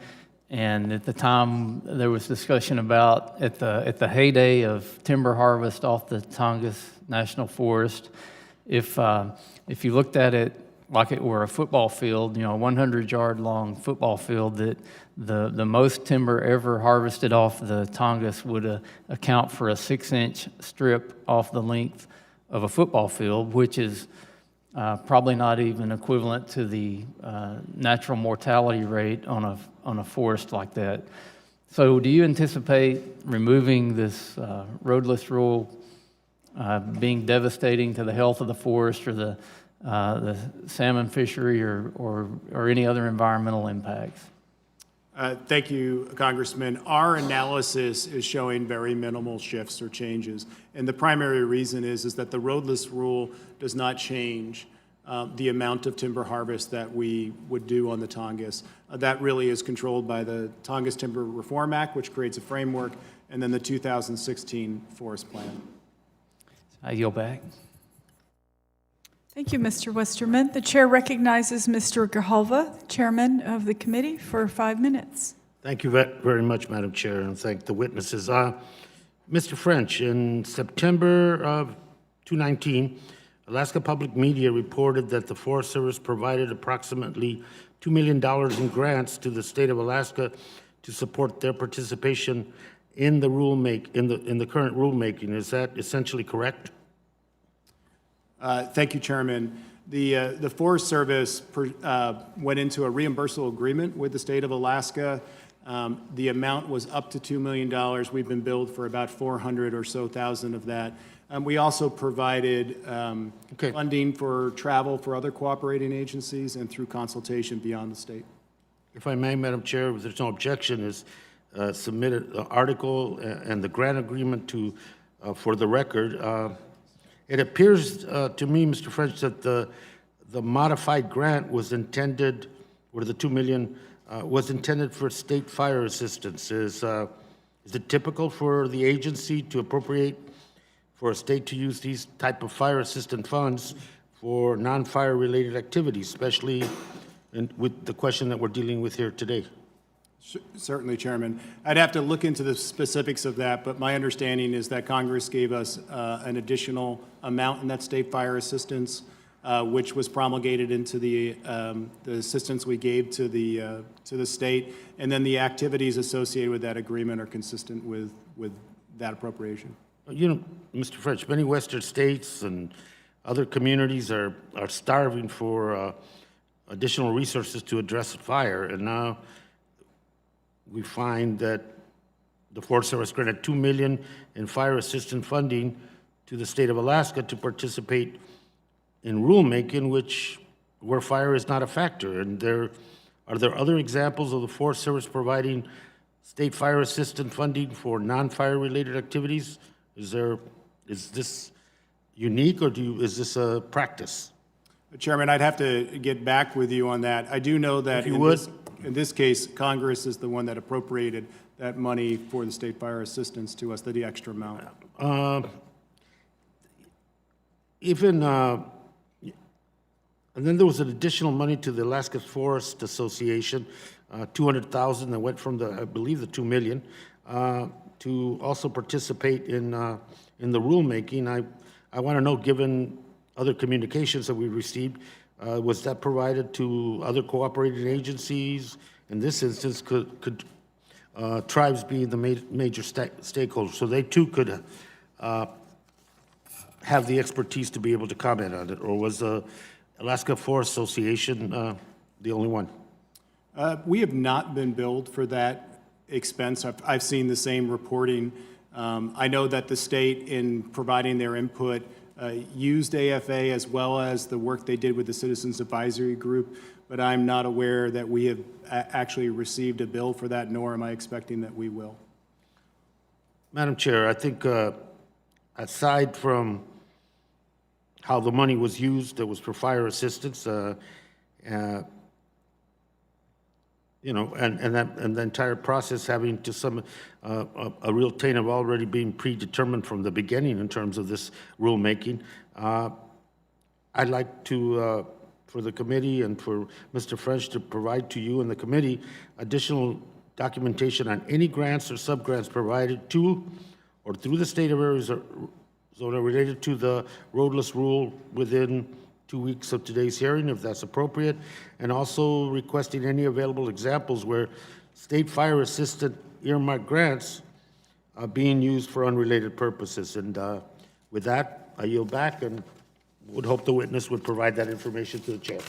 and at the time there was discussion about at the heyday of timber harvest off the Tongass National Forest, if you looked at it like it were a football field, you know, a 100-yard long football field, that the most timber ever harvested off the Tongass would account for a 6-inch strip off the length of a football field, which is probably not even equivalent to the natural mortality rate on a forest like that. So do you anticipate removing this roadless rule being devastating to the health of the forest or the salmon fishery or any other environmental impacts? Thank you, Congressman. Our analysis is showing very minimal shifts or changes. And the primary reason is that the roadless rule does not change the amount of timber harvest that we would do on the Tongass. That really is controlled by the Tongass Timber Reform Act, which creates a framework, and then the 2016 Forest Plan. I yield back. Thank you, Mr. Westerman. The chair recognizes Mr. Grijalva, chairman of the committee, for 5 minutes. Thank you very much, Madam Chair, and thank the witnesses. Mr. French, in September of 2019, Alaska Public Media reported that the Forest Service provided approximately $2 million in grants to the state of Alaska to support their participation in the in the current rulemaking. Is that essentially correct? Thank you, Chairman. The Forest Service went into a reimbursable agreement with the state of Alaska. The amount was up to $2 million. We've been billed for about 400 or so thousand of that. We also provided funding for travel for other cooperating agencies and through consultation beyond the state. If I may, Madam Chair, if there's no objection, is submitted the article and the grant agreement to, for the record. It appears to me, Mr. French, that the modified grant was intended, or the $2 million, was intended for state fire assistance. Is it typical for the agency to appropriate for a state to use these type of fire assistant funds for non-fire related activities, especially with the question that we're dealing with here today? Certainly, Chairman. I'd have to look into the specifics of that, but my understanding is that Congress gave us an additional amount in that state fire assistance, which was promulgated into the assistance we gave to the state, and then the activities associated with that agreement are consistent with that appropriation. You know, Mr. French, many Western states and other communities are starving for additional resources to address fire, and now we find that the Forest Service granted $2 million in fire assistance funding to the state of Alaska to participate in rulemaking, where fire is not a factor. And are there other examples of the Forest Service providing state fire assistance funding for non-fire related activities? Is this unique, or is this a practice? Chairman, I'd have to get back with you on that. I do know that in this case, Congress is the one that appropriated that money for the state fire assistance to us, the extra amount. And then there was an additional money to the Alaska Forest Association, $200,000 that went from I believe the $2 million, to also participate in the rulemaking. I want to know, given other communications that we received, was that provided to other cooperating agencies? In this instance, could tribes be the major stakeholders, so they too could have the expertise to be able to comment on it, or was the Alaska Forest Association the only one? We have not been billed for that expense. I've seen the same reporting. I know that the state, in providing their input, used AFA as well as the work they did with the Citizens Advisory Group, but I'm not aware that we have actually received a bill for that, nor am I expecting that we will. Madam Chair, I think aside from how the money was used, that was for fire assistance, you know, and the entire process having to a real taint of already being predetermined from the beginning in terms of this rulemaking. I'd like to, for the committee and for Mr. French to provide to you and the committee additional documentation on any grants or sub-grants provided to or through the state of Arizona related to the roadless rule within 2 weeks of today's hearing, if that's appropriate, and also requesting any available examples where state fire assistant earmark grants are being used for unrelated purposes. And with that, I yield back and would hope the witness would provide that information to the chair.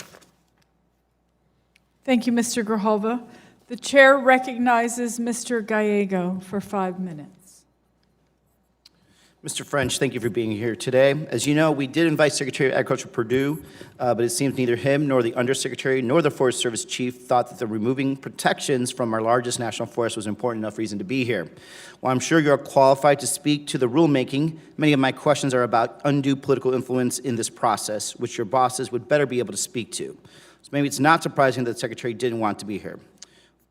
Thank you, Mr. Grijalva. The chair recognizes Mr. Gallego for 5 minutes. Mr. French, thank you for being here today. As you know, we did invite Secretary of Agriculture Perdue, but it seems neither him nor the Undersecretary nor the Forest Service Chief thought that the removing protections from our largest national forest was important enough reason to be here. While I'm sure you're qualified to speak to the rulemaking, many of my questions are about undue political influence in this process, which your bosses would better be able to speak to. So maybe it's not surprising that the Secretary didn't want to be here.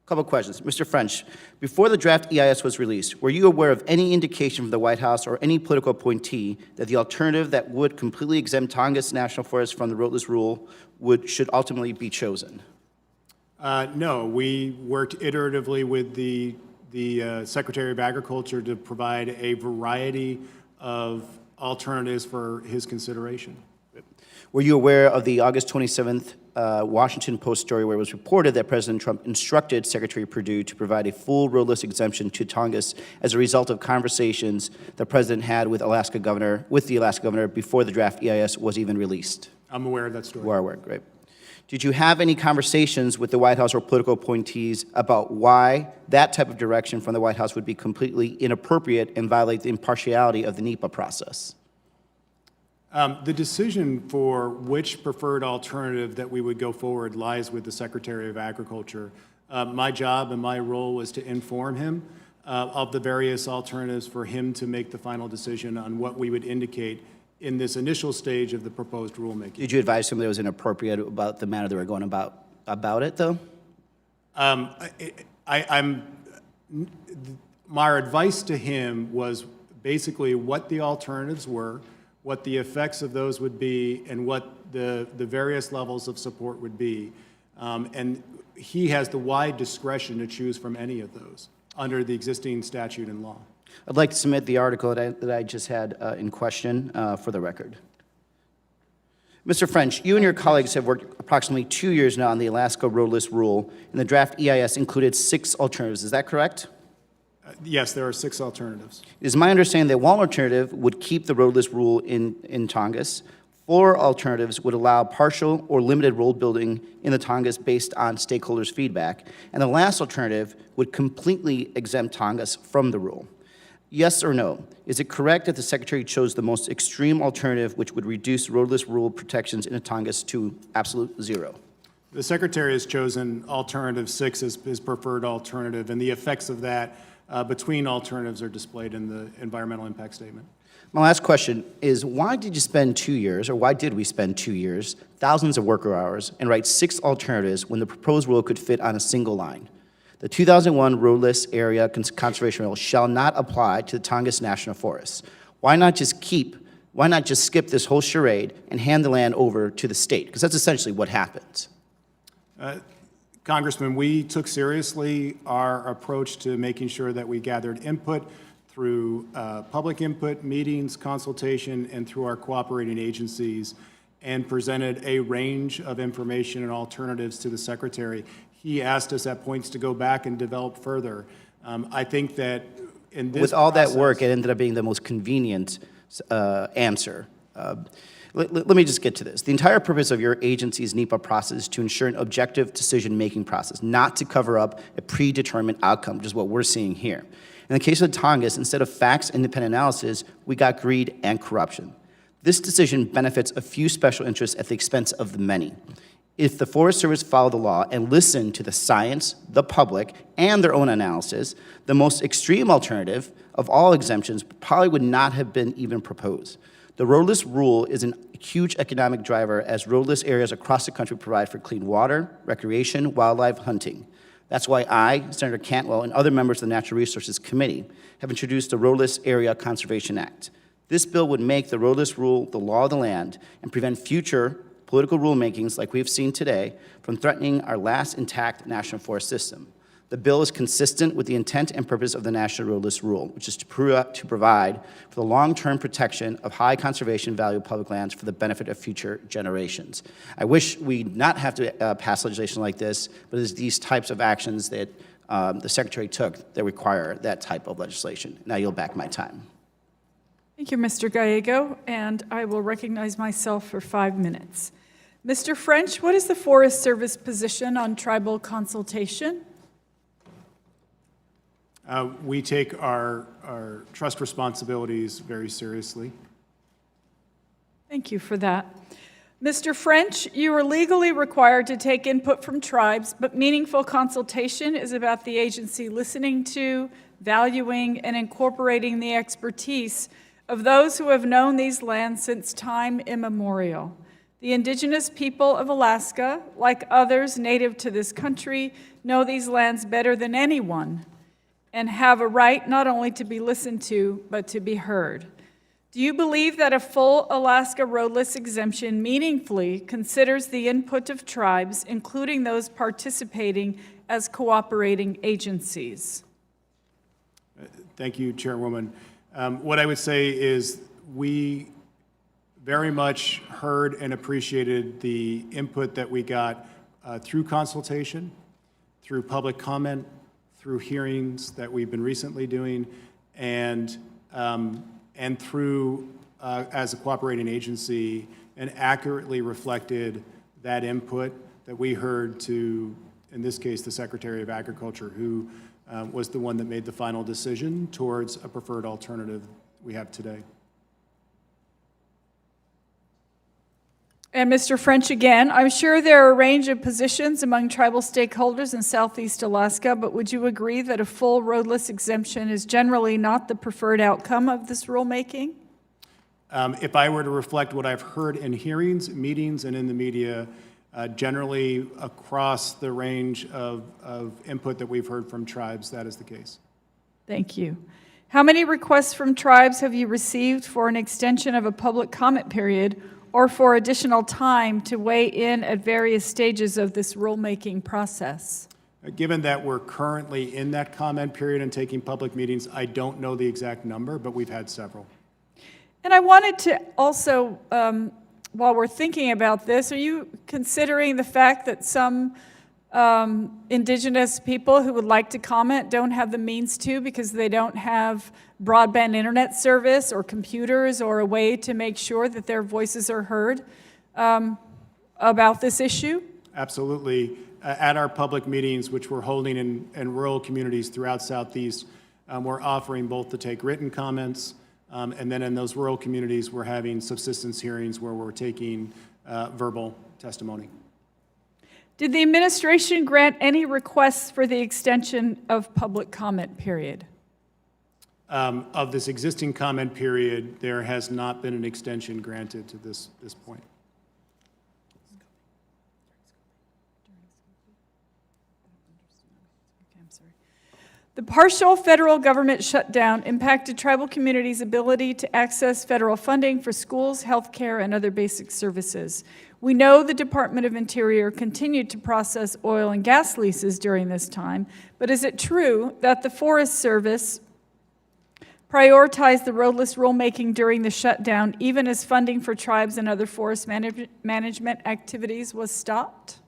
Couple of questions. Mr. French, before the draft EIS was released, were you aware of any indication from the White House or any political appointee that the alternative that would completely exempt Tongass National Forest from the roadless rule should ultimately be chosen? No, we worked iteratively with the Secretary of Agriculture to provide a variety of alternatives for his consideration. Were you aware of the August 27th Washington Post story where it was reported that President Trump instructed Secretary Perdue to provide a full roadless exemption to Tongass as a result of conversations the President had with the Alaska governor before the draft EIS was even released? I'm aware of that story. You are aware, great. Did you have any conversations with the White House or political appointees about why that type of direction from the White House would be completely inappropriate and violate the impartiality of the NEPA process? The decision for which preferred alternative that we would go forward lies with the Secretary of Agriculture. My job and my role was to inform him of the various alternatives for him to make the final decision on what we would indicate in this initial stage of the proposed rulemaking. Did you advise him that it was inappropriate about the manner they were going about it, though? My advice to him was basically what the alternatives were, what the effects of those would be, and what the various levels of support would be. And he has the wide discretion to choose from any of those under the existing statute and law. I'd like to submit the article that I just had in question for the record. Mr. French, you and your colleagues have worked approximately 2 years now on the Alaska roadless rule, and the draft EIS included 6 alternatives. Is that correct? Yes, there are 6 alternatives. It is my understanding that one alternative would keep the roadless rule in Tongass. 4 alternatives would allow partial or limited road building in the Tongass based on stakeholders' feedback. And the last alternative would completely exempt Tongass from the rule. Yes or no? Is it correct that the Secretary chose the most extreme alternative which would reduce roadless rule protections in the Tongass to absolute 0? The Secretary has chosen alternative 6 as his preferred alternative, and the effects of that between alternatives are displayed in the environmental impact statement. My last question is, why did you spend 2 years, or why did we spend 2 years, thousands of worker hours, and write 6 alternatives when the proposed rule could fit on a single line? The 2001 Roadless Area Conservation Rule shall not apply to the Tongass National Forest. Why not just skip this whole charade and hand the land over to the state? Because that's essentially what happened. Congressman, we took seriously our approach to making sure that we gathered input through public input, meetings, consultation, and through our cooperating agencies, and presented a range of information and alternatives to the Secretary. He asked us at points to go back and develop further. I think that in this With all process, that work, it ended up being the most convenient answer. Let me just get to this. The entire purpose of your agency's NEPA process is to ensure an objective decision-making process, not to cover up a predetermined outcome, which is what we're seeing here. In the case of Tongass, instead of facts-independent analysis, we got greed and corruption. This decision benefits a few special interests at the expense of the many. If the Forest Service followed the law and listened to the science, the public, and their own analysis, the most extreme alternative of all exemptions probably would not have been even proposed. The roadless rule is a huge economic driver as roadless areas across the country provide for clean water, recreation, wildlife, hunting. That's why I, Senator Cantwell, and other members of the Natural Resources Committee have introduced the Roadless Area Conservation Act. This bill would make the roadless rule the law of the land and prevent future political rulemakings like we've seen today from threatening our last intact national forest system. The bill is consistent with the intent and purpose of the National Roadless Rule, which is to provide for the long-term protection of high conservation value public lands for the benefit of future generations. I wish we not have to pass legislation like this, but it's these types of actions that the Secretary took that require that type of legislation. Now you'll back my time. Thank you, Mr. Gallego, and I will recognize myself for 5 minutes. Mr. French, what is the Forest Service position on tribal consultation? We take our trust responsibilities very seriously. Thank you for that. Mr. French, you are legally required to take input from tribes, but meaningful consultation is about the agency listening to, valuing, and incorporating the expertise of those who have known these lands since time immemorial. The indigenous people of Alaska, like others native to this country, know these lands better than anyone and have a right not only to be listened to, but to be heard. Do you believe that a full Alaska roadless exemption meaningfully considers the input of tribes, including those participating as cooperating agencies? Thank you, Chairwoman. What I would say is we very much heard and appreciated the input that we got through consultation, through public comment, through hearings that we've been recently doing, and through, as a cooperating agency, and accurately reflected that input that we heard to, in this case, the Secretary of Agriculture, who was the one that made the final decision towards a preferred alternative we have today. And Mr. French again, I'm sure there are a range of positions among tribal stakeholders in Southeast Alaska, but would you agree that a full roadless exemption is generally not the preferred outcome of this rulemaking? If I were to reflect what I've heard in hearings, meetings, and in the media, generally across the range of input that we've heard from tribes, that is the case. Thank you. How many requests from tribes have you received for an extension of a public comment period or for additional time to weigh in at various stages of this rulemaking process? Given that we're currently in that comment period and taking public meetings, I don't know the exact number, but we've had several. And I wanted to also, while we're thinking about this, are you considering the fact that some indigenous people who would like to comment don't have the means to because they don't have broadband internet service or computers or a way to make sure that their voices are heard about this issue? Absolutely. At our public meetings, which we're holding in rural communities throughout Southeast, we're offering both to take written comments, and then in those rural communities, we're having subsistence hearings where we're taking verbal testimony. Did the administration grant any requests for the extension of public comment period? Of this existing comment period, there has not been an extension granted to this point. The partial federal government shutdown impacted tribal communities' ability to access federal funding for schools, health care, and other basic services. We know the Department of Interior continued to process oil and gas leases during this time, but is it true that the Forest Service prioritized the roadless rulemaking during the shutdown, even as funding for tribes and other forest management activities was stopped?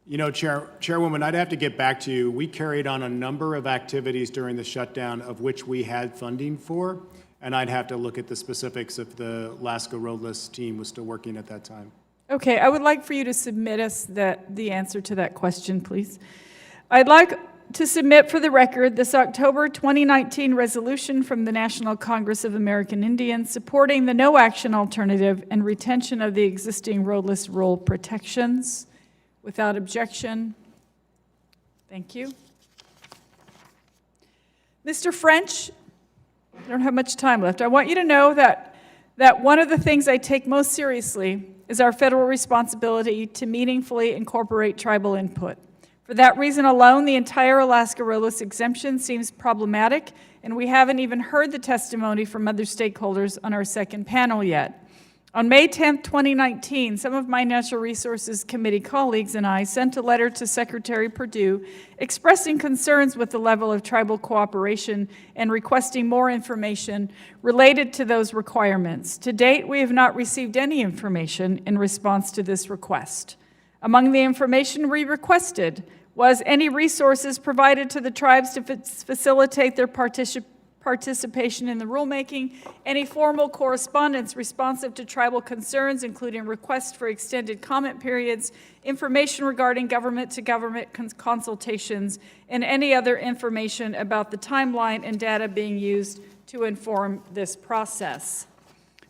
You know, Chairwoman, I'd have to get back to you. We carried on a number of activities during the shutdown of which we had funding for, and I'd have to look at the specifics if the Alaska Roadless team was still working at that time. Okay, I would like for you to submit us the answer to that question, please. I'd like to submit for the record this October 2019 resolution from the National Congress of American Indians supporting the no-action alternative and retention of the existing roadless rule protections. Without objection. Thank you. Mr. French, I don't have much time left. I want you to know that one of the things I take most seriously is our federal responsibility to meaningfully incorporate tribal input. For that reason alone, the entire Alaska roadless exemption seems problematic, and we haven't even heard the testimony from other stakeholders on our second panel yet. On May 10, 2019, some of my Natural Resources Committee colleagues and I sent a letter to Secretary Perdue expressing concerns with the level of tribal cooperation and requesting more information related to those requirements. To date, we have not received any information in response to this request. Among the information we requested was any resources provided to the tribes to facilitate their participation in the rulemaking, any formal correspondence responsive to tribal concerns, including requests for extended comment periods, information regarding government-to-government consultations, and any other information about the timeline and data being used to inform this process.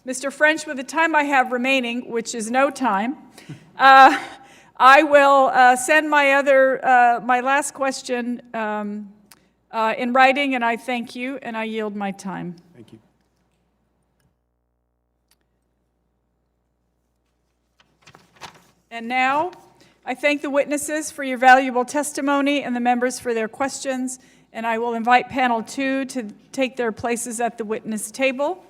Mr. French, with the time I have remaining, which is no time, I will send my last question in writing, and I thank you, and I yield my time. Thank you. And now, I thank the witnesses for your valuable testimony and the members for their questions, and I will invite panel 2 to take their places at the witness table.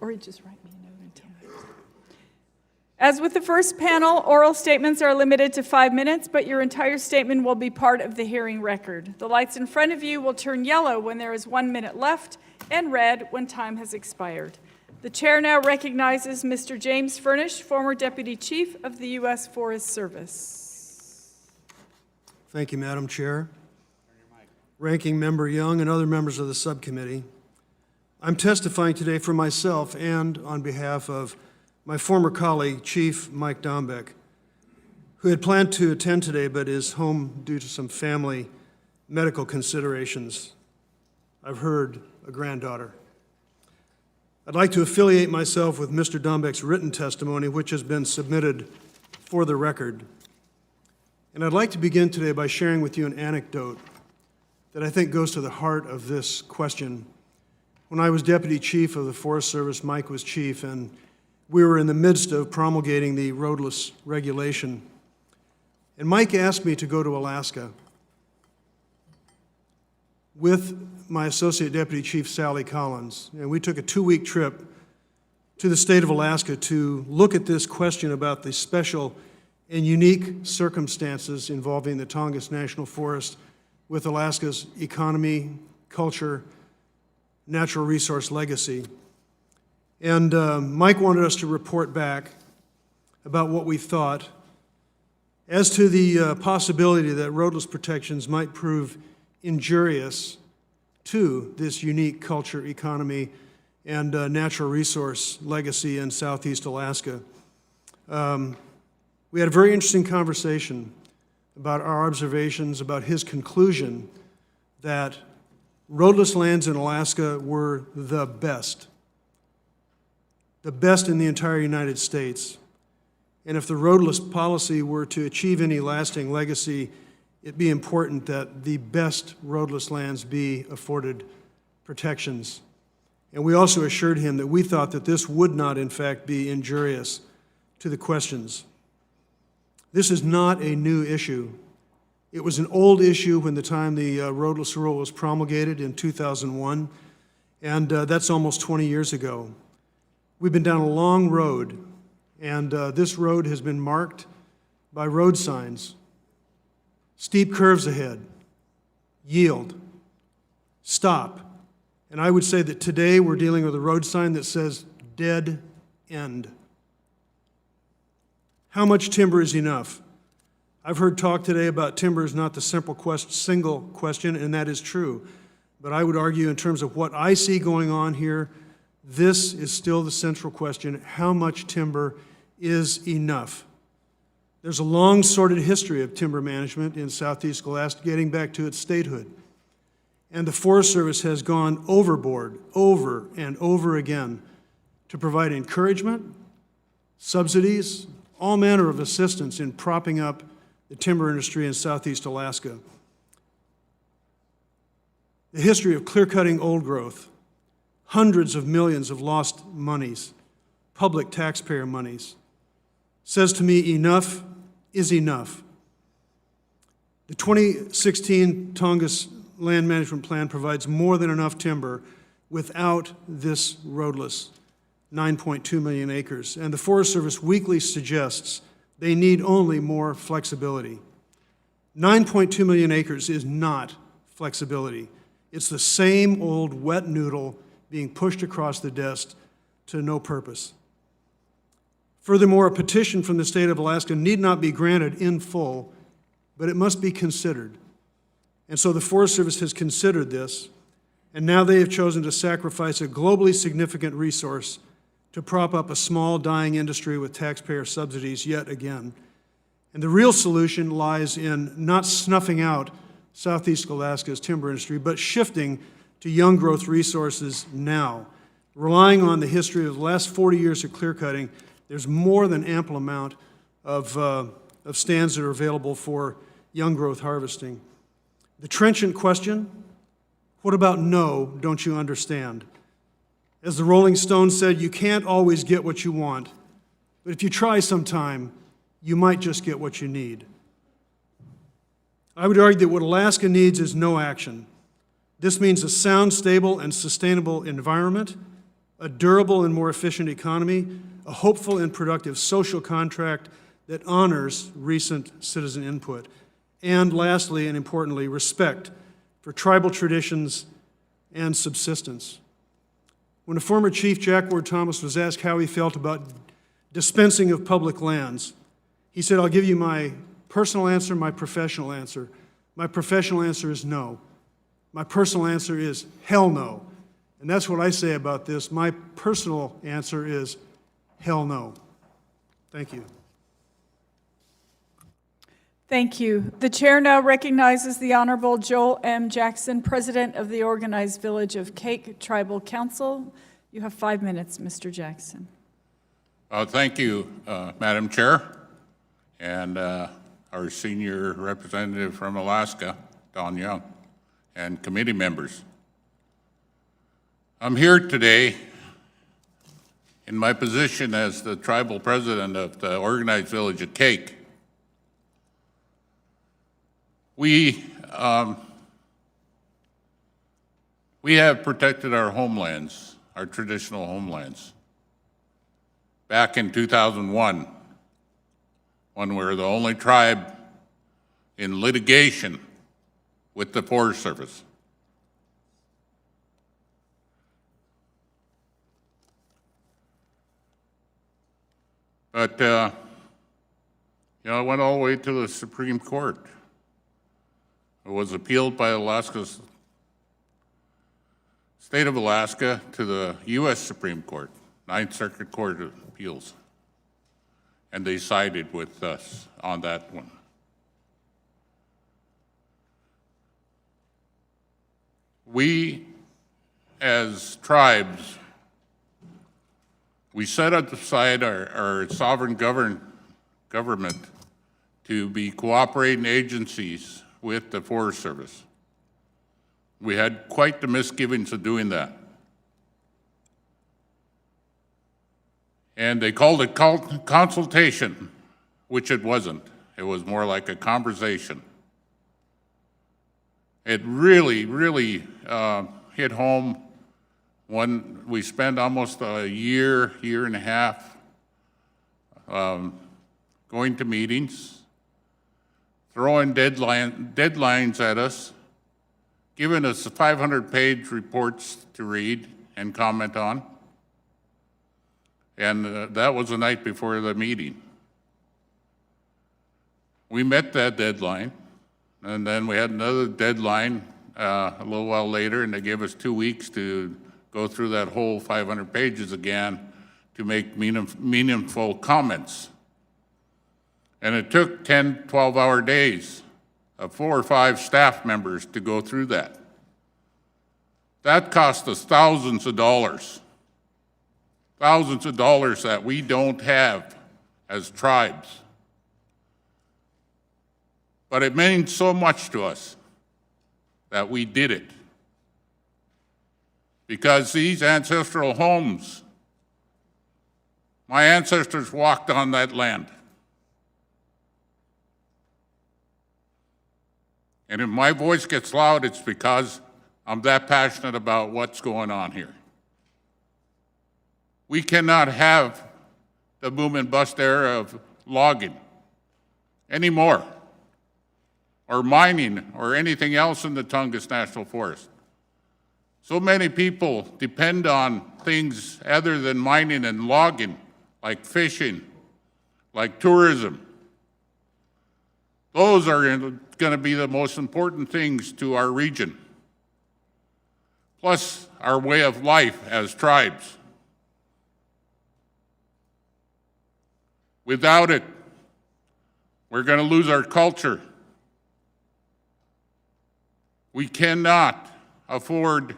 Or you just write me a note and tell me. As with the first panel, oral statements are limited to 5 minutes, but your entire statement will be part of the hearing record. The lights in front of you will turn yellow when there is 1 minute left and red when time has expired. The chair now recognizes Mr. James Furnish, former Deputy Chief of the U.S. Forest Service. Thank you, Madam Chair. Ranking Member Young and other members of the subcommittee. I'm testifying today for myself and on behalf of my former colleague, Chief Mike Dombeck, who had planned to attend today but is home due to some family medical considerations. I've heard a granddaughter. I'd like to affiliate myself with Mr. Dombeck's written testimony, which has been submitted for the record. And I'd like to begin today by sharing with you an anecdote that I think goes to the heart of this question. When I was Deputy Chief of the Forest Service, Mike was Chief, and we were in the midst of promulgating the Roadless regulation. And Mike asked me to go to Alaska with my Associate Deputy Chief, Sally Collins. And we took a 2-week trip to the state of Alaska to look at this question about the special and unique circumstances involving the Tongass National Forest with Alaska's economy, culture, natural resource legacy. And Mike wanted us to report back about what we thought as to the possibility that roadless protections might prove injurious to this unique culture, economy, and natural resource legacy in Southeast Alaska. We had a very interesting conversation about our observations, about his conclusion that roadless lands in Alaska were the best in the entire United States. And if the roadless policy were to achieve any lasting legacy, it'd be important that the best roadless lands be afforded protections. And we also assured him that we thought that this would not, in fact, be injurious to the questions. This is not a new issue. It was an old issue when the time the roadless rule was promulgated in 2001, and that's almost 20 years ago. We've been down a long road, and this road has been marked by road signs. Steep curves ahead, yield, stop. And I would say that today we're dealing with a road sign that says dead end. How much timber is enough? I've heard talk today about timber is not the single question, and that is true. But I would argue in terms of what I see going on here, this is still the central question. How much timber is enough? There's a long sordid history of timber management in Southeast Alaska, getting back to its statehood. And the Forest Service has gone overboard, over and over again, to provide encouragement, subsidies, all manner of assistance in propping up the timber industry in Southeast Alaska. The history of clear-cutting old growth, hundreds of millions of lost monies, public taxpayer monies, says to me enough is enough. The 2016 Tongass Land Management Plan provides more than enough timber without this roadless 9.2 million acres. And the Forest Service weekly suggests they need only more flexibility. 9.2 million acres is not flexibility. It's the same old wet noodle being pushed across the desk to no purpose. Furthermore, a petition from the state of Alaska need not be granted in full, but it must be considered. And so the Forest Service has considered this, and now they have chosen to sacrifice a globally significant resource to prop up a small, dying industry with taxpayer subsidies yet again. And the real solution lies in not snuffing out Southeast Alaska's timber industry, but shifting to young growth resources now. Relying on the history of the last 40 years of clear-cutting, there's more than ample amount of stands that are available for young growth harvesting. The trenchant question, what about no, don't you understand? As the Rolling Stones said, you can't always get what you want, but if you try sometime, you might just get what you need. I would argue that what Alaska needs is no action. This means a sound, stable, and sustainable environment a durable and more efficient economy, a hopeful and productive social contract that honors recent citizen input, and lastly and importantly, respect for tribal traditions and subsistence. When a former chief, Jack Ward Thomas, was asked how he felt about dispensing of public lands, he said, "I'll give you my personal answer, my professional answer. My professional answer is no. My personal answer is hell no." And that's what I say about this. My personal answer is hell no. Thank you. Thank you. The chair now recognizes the Honorable Joel M. Jackson, President of the Organized Village of Cake Tribal Council. You have 5 minutes, Mr. Jackson. Thank you, Madam Chair, and our senior representative from Alaska, Don Young, and committee members. I'm here today in my position as the tribal president of the Organized Village of Cake. We have protected our homelands, our traditional homelands. Back in 2001, when we were the only tribe in litigation with the Forest Service. But, it went all the way to the Supreme Court. It was appealed by Alaska's state of Alaska to the U.S. Supreme Court, Ninth Circuit Court of Appeals, and they sided with us on that one. We, as tribes, we set aside our sovereign government to be cooperating agencies with the Forest Service. We had quite the misgivings of doing that. And they called it consultation, which it wasn't. It was more like a conversation. It really, really hit home when we spent almost a year and a half going to meetings, throwing deadlines at us, giving us 500-page reports to read and comment on. And that was the night before the meeting. We met that deadline, and then we had another deadline a little while later, and they gave us 2 weeks to go through that whole 500 pages again to make meaningful comments. And it took 10, 12-hour days of 4 or 5 staff members to go through that. That cost us thousands of dollars that we don't have as tribes. But it means so much to us that we did it. Because these ancestral homes, my ancestors walked on that land. And if my voice gets loud, it's because I'm that passionate about what's going on here. We cannot have the boom and bust era of logging anymore, or mining, or anything else in the Tongass National Forest. So many people depend on things other than mining and logging, like fishing, like tourism. Those are going to be the most important things to our region, plus our way of life as tribes. Without it, we're going to lose our culture. We cannot afford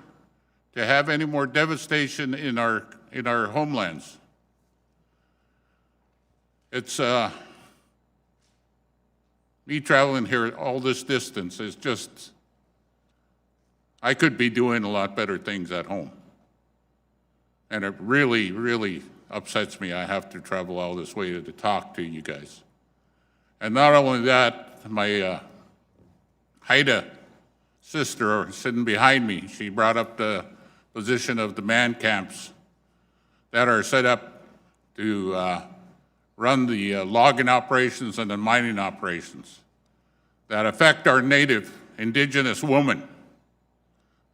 to have any more devastation in our homelands. It's me traveling here all this distance is just, I could be doing a lot better things at home. And it really, really upsets me I have to travel all this way to talk to you guys. And not only that, my Haida sister sitting behind me, she brought up the position of the man camps that are set up to run the logging operations and the mining operations that affect our native indigenous women,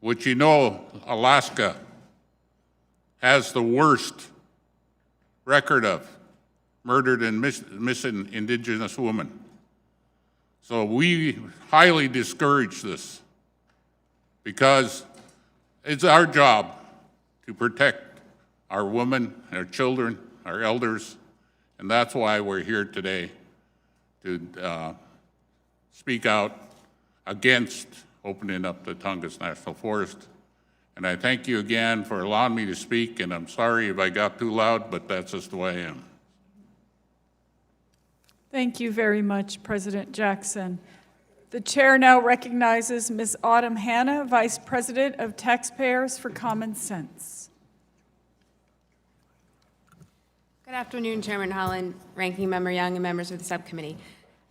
which you know Alaska has the worst record of murdered and missing indigenous women. So we highly discourage this because it's our job to protect our women, our children, our elders, and that's why we're here today to speak out against opening up the Tongass National Forest. And I thank you again for allowing me to speak, and I'm sorry if I got too loud, but that's just the way I am. Thank you very much, President Jackson. The chair now recognizes Ms. Autumn Hanna, Vice President of Taxpayers for Common Sense. Good afternoon, Chairman Haaland, Ranking Member Young, and members of the subcommittee.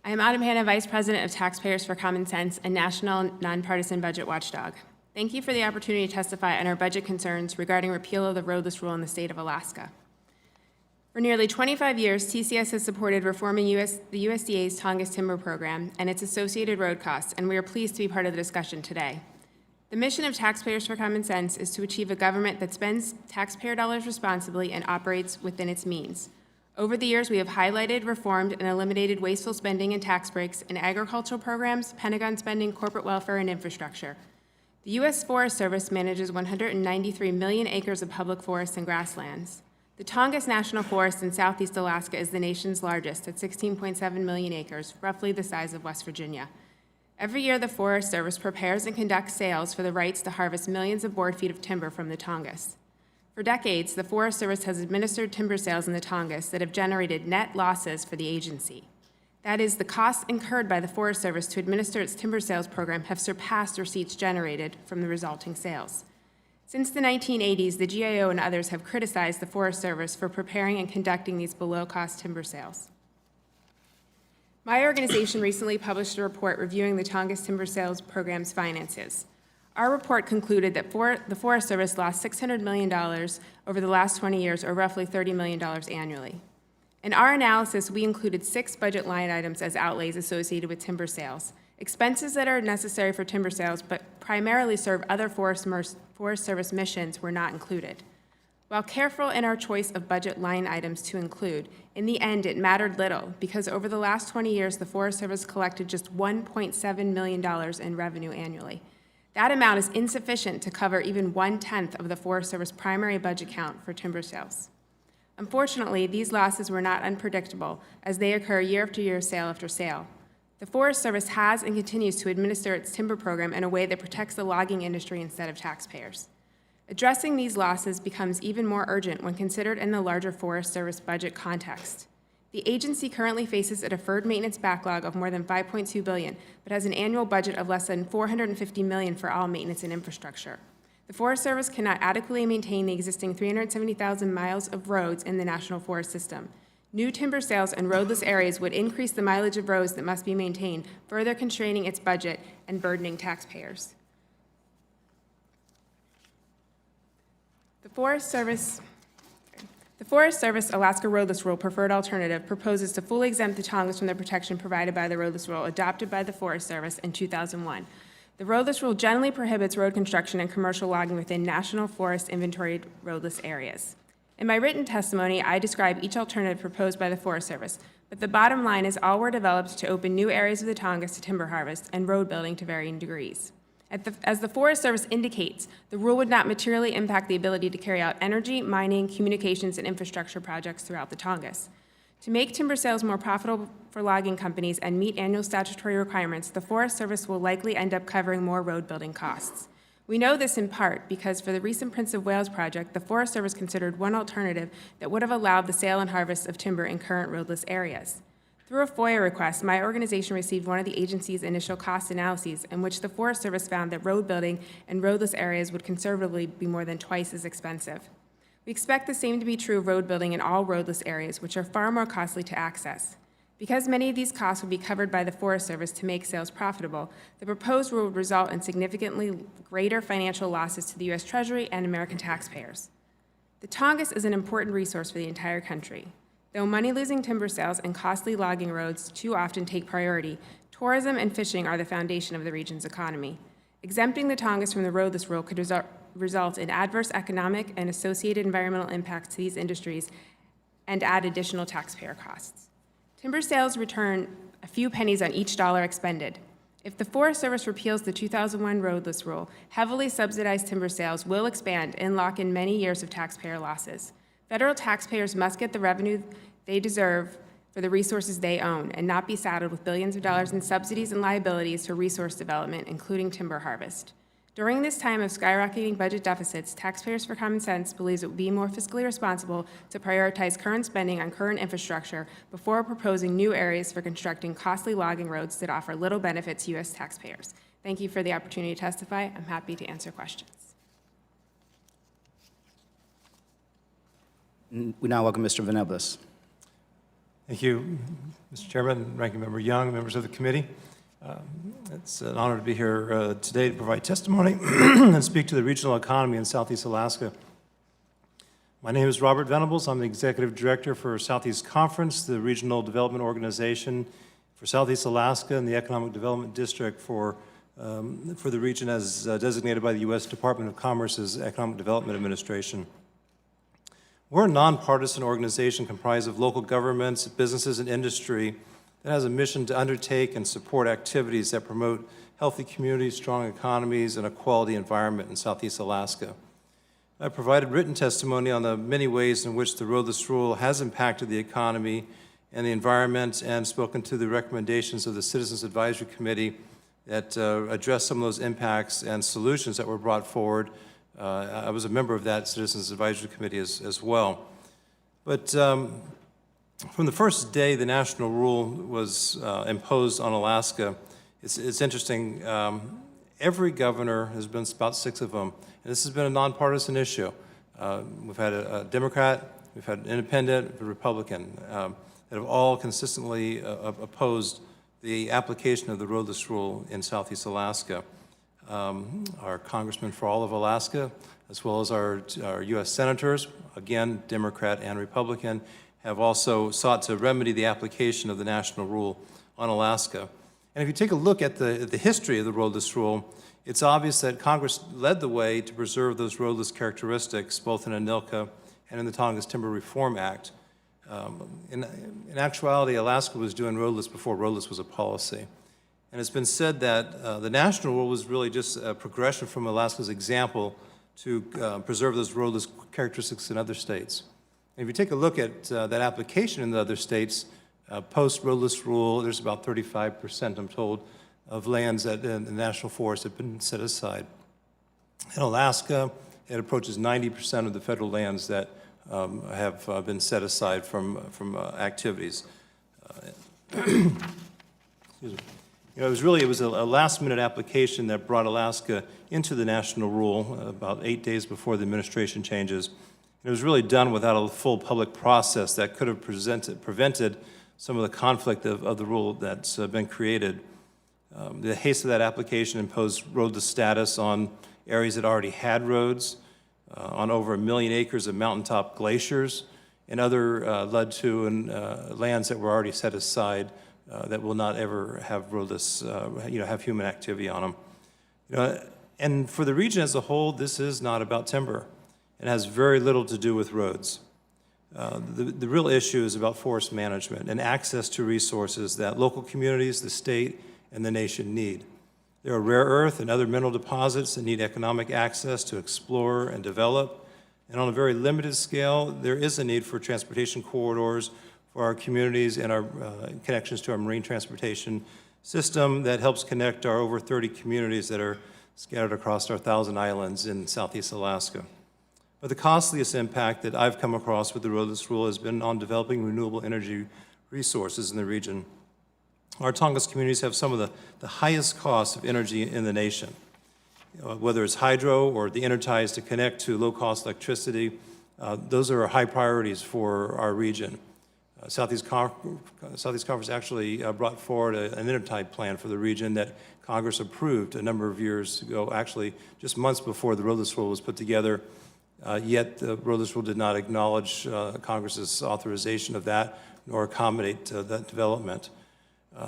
I am Autumn Hanna, Vice President of Taxpayers for Common Sense and National Nonpartisan Budget Watchdog. Thank you for the opportunity to testify on our budget concerns regarding repeal of the roadless rule in the state of Alaska. For nearly 25 years, TCS has supported reforming the USDA's Tongass Timber Program and its associated road costs, and we are pleased to be part of the discussion today. The mission of Taxpayers for Common Sense is to achieve a government that spends taxpayer dollars responsibly and operates within its means. Over the years, we have highlighted, reformed, and eliminated wasteful spending and tax breaks in agricultural programs, Pentagon spending, corporate welfare, and infrastructure. The U.S. Forest Service manages 193 million acres of public forests and grasslands. The Tongass National Forest in southeast Alaska is the nation's largest at 16.7 million acres, roughly the size of West Virginia. Every year, the Forest Service prepares and conducts sales for the rights to harvest millions of board feet of timber from the Tongass. For decades, the Forest Service has administered timber sales in the Tongass that have generated net losses for the agency. That is, the costs incurred by the Forest Service to administer its timber sales program have surpassed receipts generated from the resulting sales. Since the 1980s, the GAO and others have criticized the Forest Service for preparing and conducting these below-cost timber sales. My organization recently published a report reviewing the Tongass Timber Sales Program's finances. Our report concluded that the Forest Service lost $600 million over the last 20 years, or roughly $30 million annually. In our analysis, we included 6 budget line items as outlays associated with timber sales. Expenses that are necessary for timber sales but primarily serve other Forest Service missions were not included. While careful in our choice of budget line items to include, in the end it mattered little because over the last 20 years the Forest Service collected just $1.7 million in revenue annually. That amount is insufficient to cover even 1/10 of the Forest Service primary budget count for timber sales. Unfortunately, these losses were not unpredictable as they occur year after year, sale after sale. The Forest Service has and continues to administer its timber program in a way that protects the logging industry instead of taxpayers. Addressing these losses becomes even more urgent when considered in the larger Forest Service budget context. The agency currently faces a deferred maintenance backlog of more than $5.2 billion, but has an annual budget of less than $450 million for all maintenance and infrastructure. The Forest Service cannot adequately maintain the existing 370,000 miles of roads in the National Forest System. New timber sales and roadless areas would increase the mileage of roads that must be maintained, further constraining its budget and burdening taxpayers. The Forest Service Alaska Roadless Rule Preferred Alternative proposes to fully exempt the Tongass from the protection provided by the Roadless Rule adopted by the Forest Service in 2001. The Roadless Rule generally prohibits road construction and commercial logging within National Forest inventoried roadless areas. In my written testimony, I describe each alternative proposed by the Forest Service, but the bottom line is all were developed to open new areas of the Tongass to timber harvest and road building to varying degrees. As the Forest Service indicates, the rule would not materially impact the ability to carry out energy, mining, communications, and infrastructure projects throughout the Tongass. To make timber sales more profitable for logging companies and meet annual statutory requirements, the Forest Service will likely end up covering more road building costs. We know this in part because for the recent Prince of Wales project, the Forest Service considered one alternative that would have allowed the sale and harvest of timber in current roadless areas. Through a FOIA request, my organization received one of the agency's initial cost analyses in which the Forest Service found that road building and roadless areas would conservatively be more than twice as expensive. We expect the same to be true of road building in all roadless areas, which are far more costly to access. Because many of these costs will be covered by the Forest Service to make sales profitable, the proposed rule would result in significantly greater financial losses to the U.S. Treasury and American taxpayers. The Tongass is an important resource for the entire country. Though money-losing timber sales and costly logging roads too often take priority, tourism and fishing are the foundation of the region's economy. Exempting the Tongass from the roadless rule could result in adverse economic and associated environmental impacts to these industries and add additional taxpayer costs. Timber sales return a few pennies on each dollar expended. If the Forest Service repeals the 2001 roadless rule, heavily subsidized timber sales will expand and lock in many years of taxpayer losses. Federal taxpayers must get the revenue they deserve for the resources they own and not be saddled with billions of dollars in subsidies and liabilities for resource development, including timber harvest. During this time of skyrocketing budget deficits, Taxpayers for Common Sense believes it would be more fiscally responsible to prioritize current spending on current infrastructure before proposing new areas for constructing costly logging roads that offer little benefit to U.S. taxpayers. Thank you for the opportunity to testify. I'm happy to answer questions. We now welcome Mr. Venables. Thank you, Mr. Chairman, Ranking Member Young, members of the committee. It's an honor to be here today to provide testimony and speak to the regional economy in Southeast Alaska. My name is Robert Venables. I'm the Executive Director for Southeast Conference, the regional development organization for Southeast Alaska and the Economic Development District for the region as designated by the U.S. Department of Commerce's Economic Development Administration. We're a nonpartisan organization comprised of local governments, businesses, and industry that has a mission to undertake and support activities that promote healthy communities, strong economies, and a quality environment in Southeast Alaska. I provided written testimony on the many ways in which the roadless rule has impacted the economy and the environment, and spoken to the recommendations of the Citizens Advisory Committee that address some of those impacts and solutions that were brought forward. I was a member of that Citizens Advisory Committee as well. But from the first day the national rule was imposed on Alaska, it's interesting. Every governor, has been about 6 of them, and this has been a nonpartisan issue. We've had a Democrat, we've had an independent, a Republican, that have all consistently opposed the application of the roadless rule in Southeast Alaska. Our congressman for all of Alaska, as well as our U.S. senators, again, Democrat and Republican, have also sought to remedy the application of the national rule on Alaska. And if you take a look at the history of the roadless rule, it's obvious that Congress led the way to preserve those roadless characteristics, both in ANILCA and in the Tongass Timber Reform Act. In actuality, Alaska was doing roadless before roadless was a policy. And it's been said that the national rule was really just a progression from Alaska's example to preserve those roadless characteristics in other states. And if you take a look at that application in the other states, post-roadless rule, there's about 35%, I'm told, of lands that in the national forest have been set aside. In Alaska, it approaches 90% of the federal lands that have been set aside from activities. Excuse me. You know, it was a last-minute application that brought Alaska into the national rule about 8 days before the administration changes. It was really done without a full public process that could have prevented some of the conflict of the rule that's been created. The haste of that application imposed roadless status on areas that already had roads, on over 1 million acres of mountaintop glaciers, and other led to lands that were already set aside that will not ever have roadless, have human activity on them. And for the region as a whole, this is not about timber. It has very little to do with roads. The real issue is about forest management and access to resources that local communities, the state, and the nation need. There are rare earth and other mineral deposits that need economic access to explore and develop. And on a very limited scale, there is a need for transportation corridors for our communities and our connections to our marine transportation system that helps connect our over 30 communities that are scattered across our 1,000 islands in Southeast Alaska. But the costliest impact that I've come across with the roadless rule has been on developing renewable energy resources in the region. Our Tongass communities have some of the highest costs of energy in the nation. Whether it's hydro or the interties to connect to low-cost electricity, those are high priorities for our region. Southeast Conference actually brought forward an intertide plan for the region that Congress approved a number of years ago, actually just months before the roadless rule was put together. Yet the Roadless rule did not acknowledge Congress's authorization of that nor accommodate that development.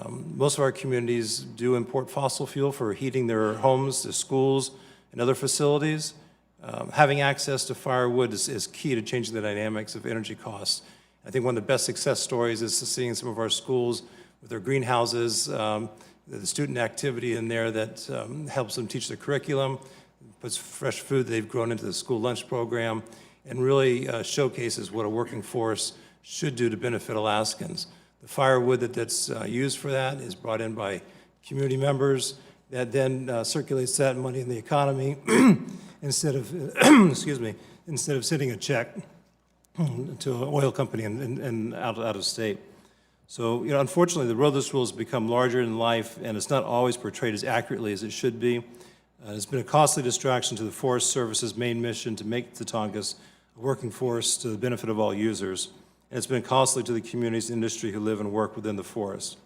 Most of our communities do import fossil fuel for heating their homes, their schools, and other facilities. Having access to firewood is key to changing the dynamics of energy costs. I think one of the best success stories is seeing some of our schools with their greenhouses, the student activity in there that helps them teach their curriculum, puts fresh food they've grown into the school lunch program, and really showcases what a working forest should do to benefit Alaskans. The firewood that's used for that is brought in by community members that then circulates that money in the economy instead of, excuse me, instead of sending a check to an oil company and out of state. So, unfortunately, the Roadless rule has become larger in life, and it's not always portrayed as accurately as it should be. It's been a costly distraction to the Forest Service's main mission to make the Tongass a working forest to the benefit of all users. And it's been costly to the communities and industry who live and work within the forest.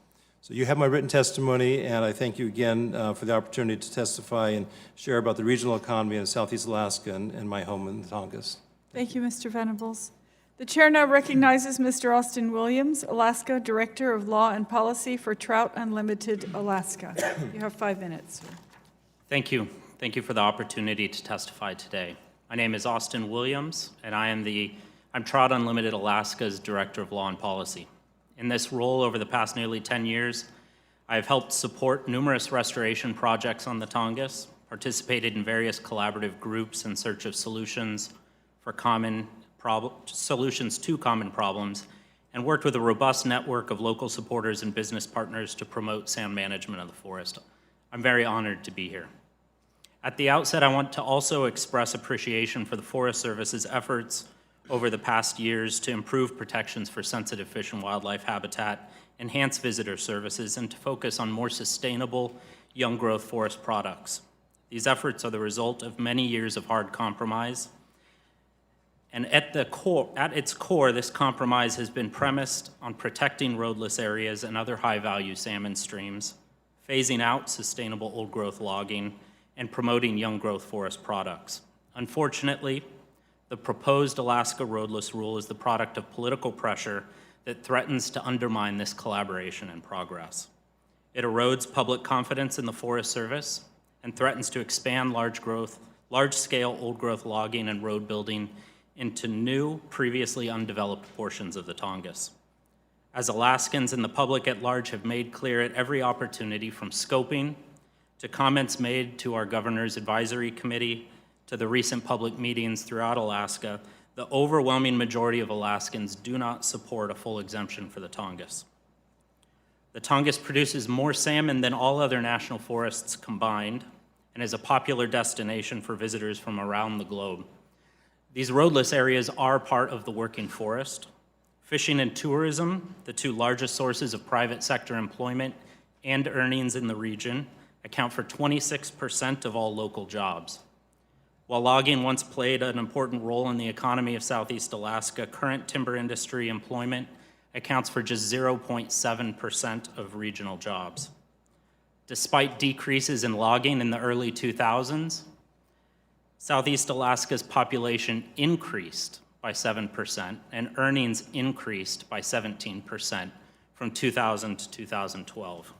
So you have my written testimony, and I thank you again for the opportunity to testify and share about the regional economy in Southeast Alaska and my home in the Tongass. Thank you, Mr. Venables. The chair now recognizes Mr. Austin Williams, Alaska Director of Law and Policy for Trout Unlimited Alaska. You have 5 minutes, sir. Thank you. Thank you for the opportunity to testify today. My name is Austin Williams, and I'm Trout Unlimited Alaska's Director of Law and Policy. In this role over the past nearly 10 years, I have helped support numerous restoration projects on the Tongass, participated in various collaborative groups in search of solutions to common problems, and worked with a robust network of local supporters and business partners to promote sound management of the forest. I'm very honored to be here. At the outset, I want to also express appreciation for the Forest Service's efforts over the past years to improve protections for sensitive fish and wildlife habitat, enhance visitor services, and to focus on more sustainable young growth forest products. These efforts are the result of many years of hard compromise. And at its core, this compromise has been premised on protecting roadless areas and other high-value salmon streams, phasing out sustainable old-growth logging, and promoting young growth forest products. Unfortunately, the proposed Alaska Roadless rule is the product of political pressure that threatens to undermine this collaboration and progress. It erodes public confidence in the Forest Service and threatens to expand large-scale old-growth logging and road building into new, previously undeveloped portions of the Tongass. As Alaskans and the public at large have made clear at every opportunity, from scoping to comments made to our Governor's Advisory Committee to the recent public meetings throughout Alaska, the overwhelming majority of Alaskans do not support a full exemption for the Tongass. The Tongass produces more salmon than all other national forests combined and is a popular destination for visitors from around the globe. These roadless areas are part of the working forest. Fishing and tourism, the two largest sources of private sector employment and earnings in the region, account for 26% of all local jobs. While logging once played an important role in the economy of Southeast Alaska, current timber industry employment accounts for just 0.7% of regional jobs. Despite decreases in logging in the early 2000s, Southeast Alaska's population increased by 7% and earnings increased by 17% from 2000 to 2012.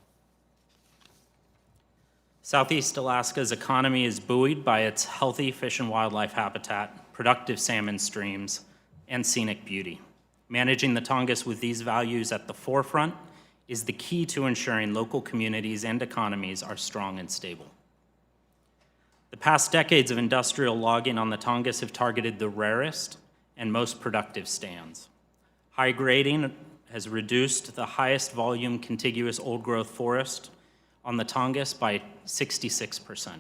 Southeast Alaska's economy is buoyed by its healthy fish and wildlife habitat, productive salmon streams, and scenic beauty. Managing the Tongass with these values at the forefront is the key to ensuring local communities and economies are strong and stable. The past decades of industrial logging on the Tongass have targeted the rarest and most productive stands. High grading has reduced the highest volume contiguous old-growth forest on the Tongass by 66%.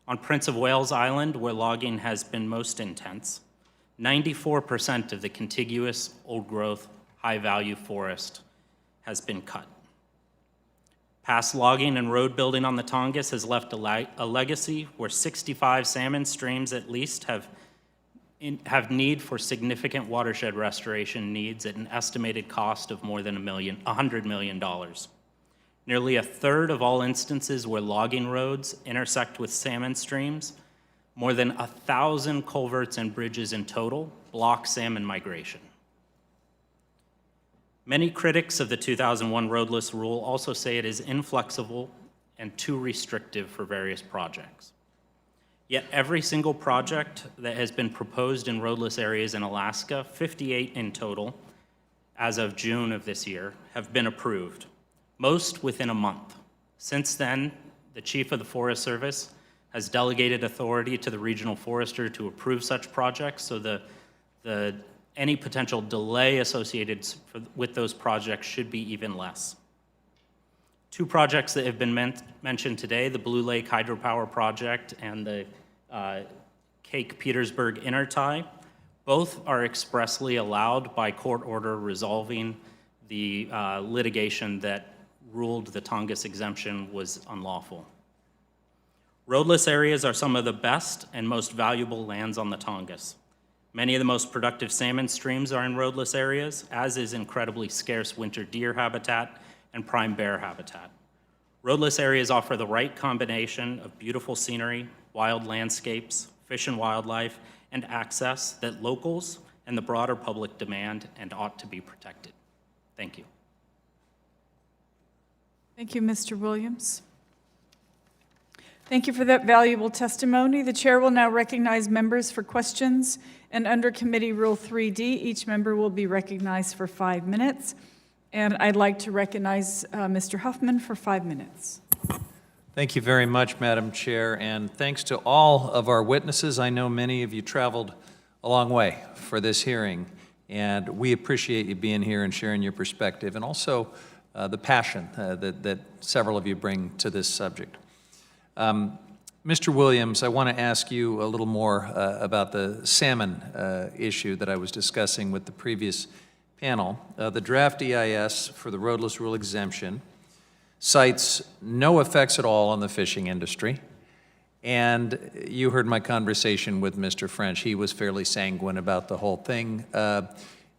On Prince of Wales Island, where logging has been most intense, 94% of the contiguous old-growth, high-value forest has been cut. Past logging and road building on the Tongass has left a legacy where 65 salmon streams at least have need for significant watershed restoration needs at an estimated cost of more than $100 million. Nearly a third of all instances where logging roads intersect with salmon streams More than 1,000 culverts and bridges in total block salmon migration. Many critics of the 2001 roadless rule also say it is inflexible and too restrictive for various projects. Yet every single project that has been proposed in roadless areas in Alaska, 58 in total, as of June of this year, have been approved, most within a month. Since then, the Chief of the Forest Service has delegated authority to the regional forester to approve such projects, so any potential delay associated with those projects should be even less. Two projects that have been mentioned today, the Blue Lake Hydropower Project and the Cake Petersburg Intertie, both are expressly allowed by court order resolving the litigation that ruled the Tongass exemption was unlawful. Roadless areas are some of the best and most valuable lands on the Tongass. Many of the most productive salmon streams are in roadless areas, as is incredibly scarce winter deer habitat and prime bear habitat. Roadless areas offer the right combination of beautiful scenery, wild landscapes, fish and wildlife, and access that locals and the broader public demand and ought to be protected. Thank you. Thank you, Mr. Williams. Thank you for that valuable testimony. The chair will now recognize members for questions, and under Committee Rule 3D, each member will be recognized for 5 minutes. And I'd like to recognize Mr. Huffman for 5 minutes. Thank you very much, Madam Chair, and thanks to all of our witnesses. I know many of you traveled a long way for this hearing, and we appreciate you being here and sharing your perspective, and also the passion that several of you bring to this subject. Mr. Williams, I want to ask you a little more about the salmon issue that I was discussing with the previous panel. The draft EIS for the roadless rule exemption cites no effects at all on the fishing industry. And you heard my conversation with Mr. French. He was fairly sanguine about the whole thing,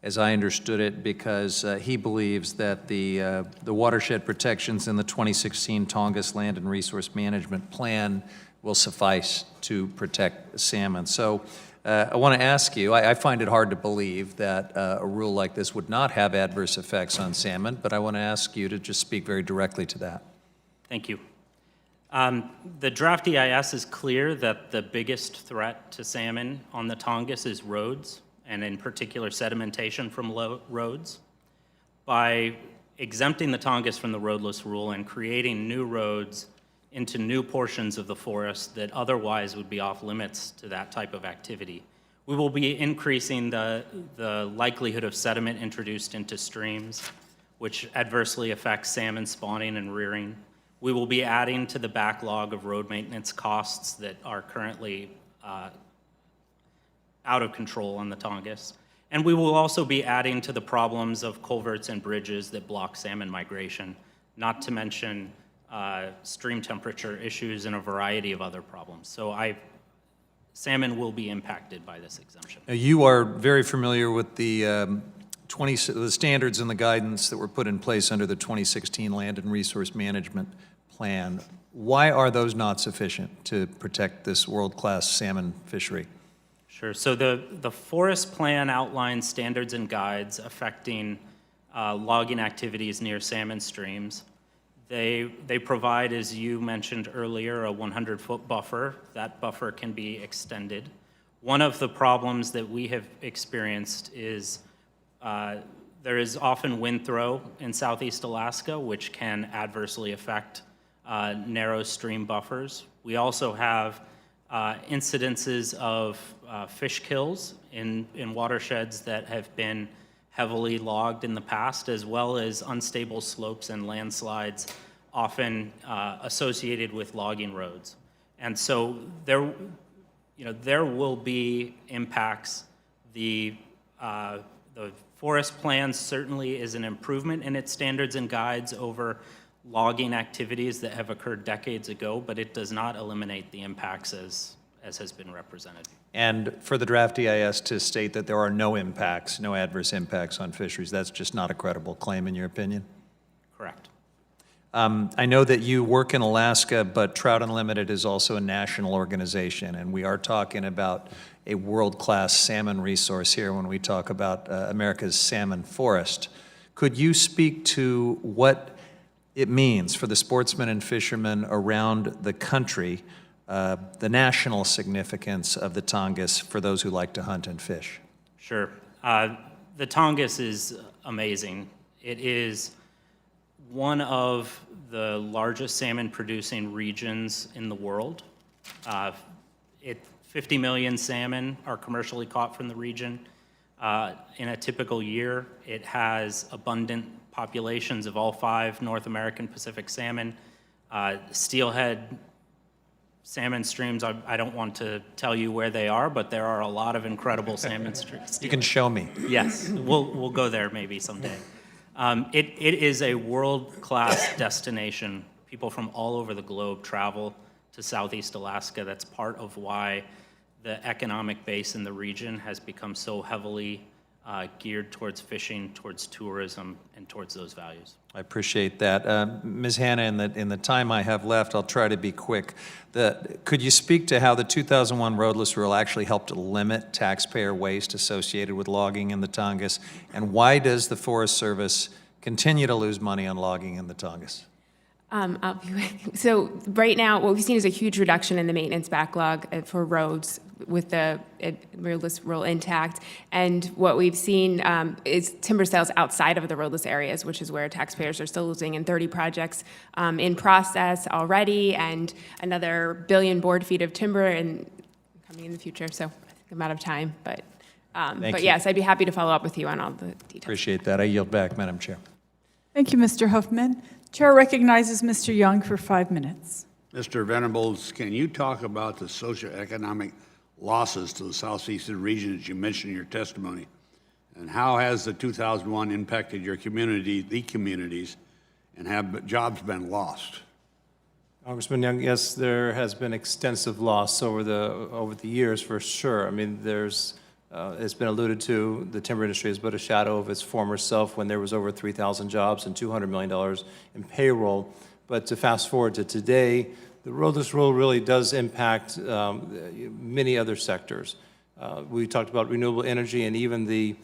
as I understood it, because he believes that the watershed protections in the 2016 Tongass Land and Resource Management Plan will suffice to protect salmon. So I want to ask you, I find it hard to believe that a rule like this would not have adverse effects on salmon, but I want to ask you to just speak very directly to that. Thank you. The draft EIS is clear that the biggest threat to salmon on the Tongass is roads, and in particular sedimentation from roads. By exempting the Tongass from the roadless rule and creating new roads into new portions of the forest that otherwise would be off limits to that type of activity, we will be increasing the likelihood of sediment introduced into streams, which adversely affects salmon spawning and rearing. We will be adding to the backlog of road maintenance costs that are currently out of control on the Tongass. And we will also be adding to the problems of culverts and bridges that block salmon migration, not to mention stream temperature issues and a variety of other problems. So salmon will be impacted by this exemption. Now, you are very familiar with the standards and the guidance that were put in place under the 2016 Land and Resource Management Plan. Why are those not sufficient to protect this world-class salmon fishery? Sure. So the forest plan outlines standards and guides affecting logging activities near salmon streams. They provide, as you mentioned earlier, a 100-foot buffer. That buffer can be extended. One of the problems that we have experienced is there is often wind throw in Southeast Alaska, which can adversely affect narrow stream buffers. We also have incidences of fish kills in watersheds that have been heavily logged in the past, as well as unstable slopes and landslides, often associated with logging roads. And so there will be impacts. The forest plan certainly is an improvement in its standards and guides over logging activities that have occurred decades ago, but it does not eliminate the impacts as has been represented. And for the draft EIS to state that there are no impacts, no adverse impacts on fisheries, that's just not a credible claim in your opinion? Correct. I know that you work in Alaska, but Trout Unlimited is also a national organization, and we are talking about a world-class salmon resource here when we talk about America's salmon forest. Could you speak to what it means for the sportsmen and fishermen around the country, the national significance of the Tongass for those who like to hunt and fish? Sure. The Tongass is amazing. It is one of the largest salmon-producing regions in the world. 50 million salmon are commercially caught from the region. In a typical year, it has abundant populations of all 5 North American Pacific salmon. Steelhead salmon streams, I don't want to tell you where they are, but there are a lot of incredible salmon streams. You can show me. Yes, we'll go there maybe someday. It is a world-class destination. People from all over the globe travel to Southeast Alaska. That's part of why the economic base in the region has become so heavily geared towards fishing, towards tourism, and towards those values. I appreciate that. Ms. Hanna, in the time I have left, I'll try to be quick. Could you speak to how the 2001 roadless rule actually helped limit taxpayer waste associated with logging in the Tongass? And why does the Forest Service continue to lose money on logging in the Tongass? I'll be quick. So right now, what we've seen is a huge reduction in the maintenance backlog for roads with the roadless rule intact. And what we've seen is timber sales outside of the roadless areas, which is where taxpayers are still losing, and 30 projects in process already, and another 1 billion board feet of timber coming in the future. So I think I'm out of time, but yes, I'd be happy to follow up with you on all the details. Appreciate that. I yield back, Madam Chair. Thank you, Mr. Huffman. Chair recognizes Mr. Young for 5 minutes. Mr. Venables, can you talk about the socioeconomic losses to the southeastern region that you mentioned in your testimony? And how has the 2001 impacted your community, the communities, and have jobs been lost? Congressman Young, yes, there has been extensive loss over the years, for sure. I mean, it's been alluded to, the timber industry is but a shadow of its former self when there was over 3,000 jobs and $200 million in payroll. But to fast forward to today, the roadless rule really does impact many other sectors. We talked about renewable energy, and even the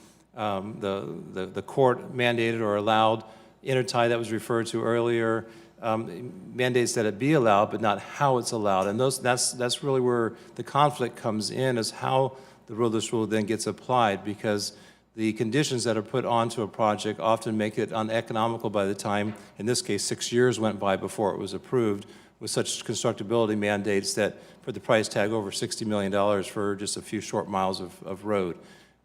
court mandated or allowed intertie that was referred to earlier, mandates that it be allowed, but not how it's allowed. And that's really where the conflict comes in, is how the roadless rule then gets applied, because the conditions that are put onto a project often make it uneconomical by the time, in this case, 6 years went by before it was approved, with such constructability mandates that put the price tag over $60 million for just a few short miles of road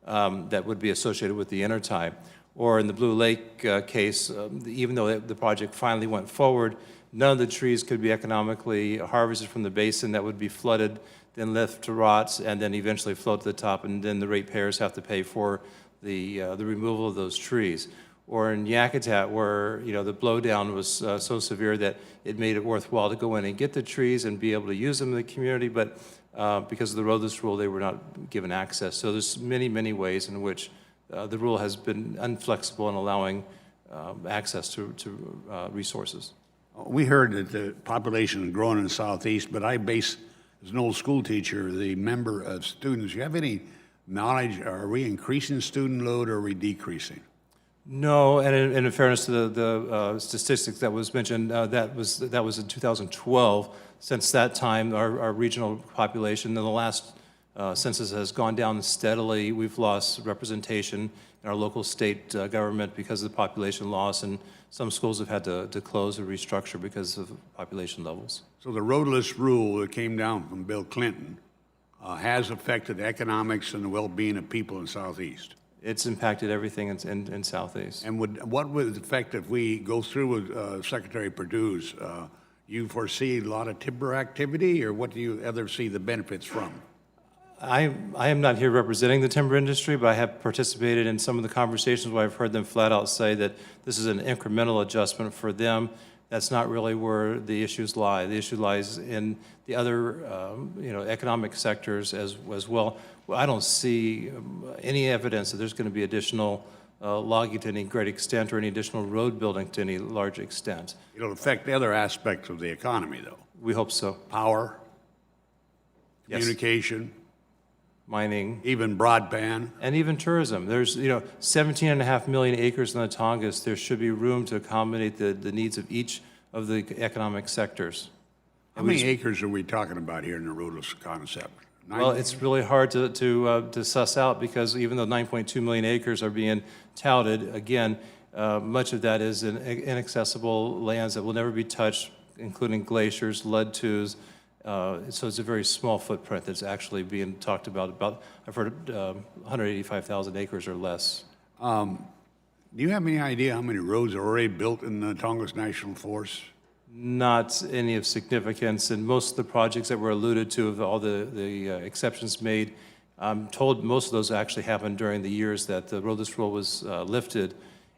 that would be associated with the intertie. Or in the Blue Lake case, even though the project finally went forward, none of the trees could be economically harvested from the basin. That would be flooded, then left to rot, and then eventually float to the top, and then the ratepayers have to pay for the removal of those trees. Or in Yakutat, where the blowdown was so severe that it made it worthwhile to go in and get the trees and be able to use them in the community, but because of the roadless rule, they were not given access. So there's many, many ways in which the rule has been inflexible in allowing access to resources. We heard that the population is growing in the southeast, but I base, as an old school teacher, the number of students. Do you have any knowledge? Are we increasing student load or are we decreasing? No, and in fairness to the statistics that was mentioned, that was in 2012. Since that time, our regional population in the last census has gone down steadily. We've lost representation in our local state government because of the population loss, and some schools have had to close or restructure because of population levels. So the roadless rule that came down from Bill Clinton has affected economics and the well-being of people in Southeast. It's impacted everything in Southeast. And what would affect if we go through with Secretary Perdue's? You foresee a lot of timber activity, or what do you ever see the benefits from? I am not here representing the timber industry, but I have participated in some of the conversations where I've heard them flat out say that this is an incremental adjustment for them. That's not really where the issues lie. The issue lies in the other, economic sectors as well. I don't see any evidence that there's going to be additional logging to any great extent or any additional road building to any large extent. It'll affect the other aspects of the economy, though. We hope so. Power, Yes. communication, Mining, even broadband. and even tourism. There's, 17.5 million acres in the Tongass. There should be room to accommodate the needs of each of the economic sectors. How many acres are we talking about here in the roadless concept? Well, it's really hard to suss out because even though 9.2 million acres are being touted, again, much of that is in inaccessible lands that will never be touched, including glaciers, lead tubes. So it's a very small footprint that's actually being talked about. I've heard 185,000 acres or less. Do you have any idea how many roads are already built in the Tongass National Forest? Not any of significance, and most of the projects that were alluded to, of all the exceptions made, I'm told most of those actually happened during the years that the roadless rule was lifted,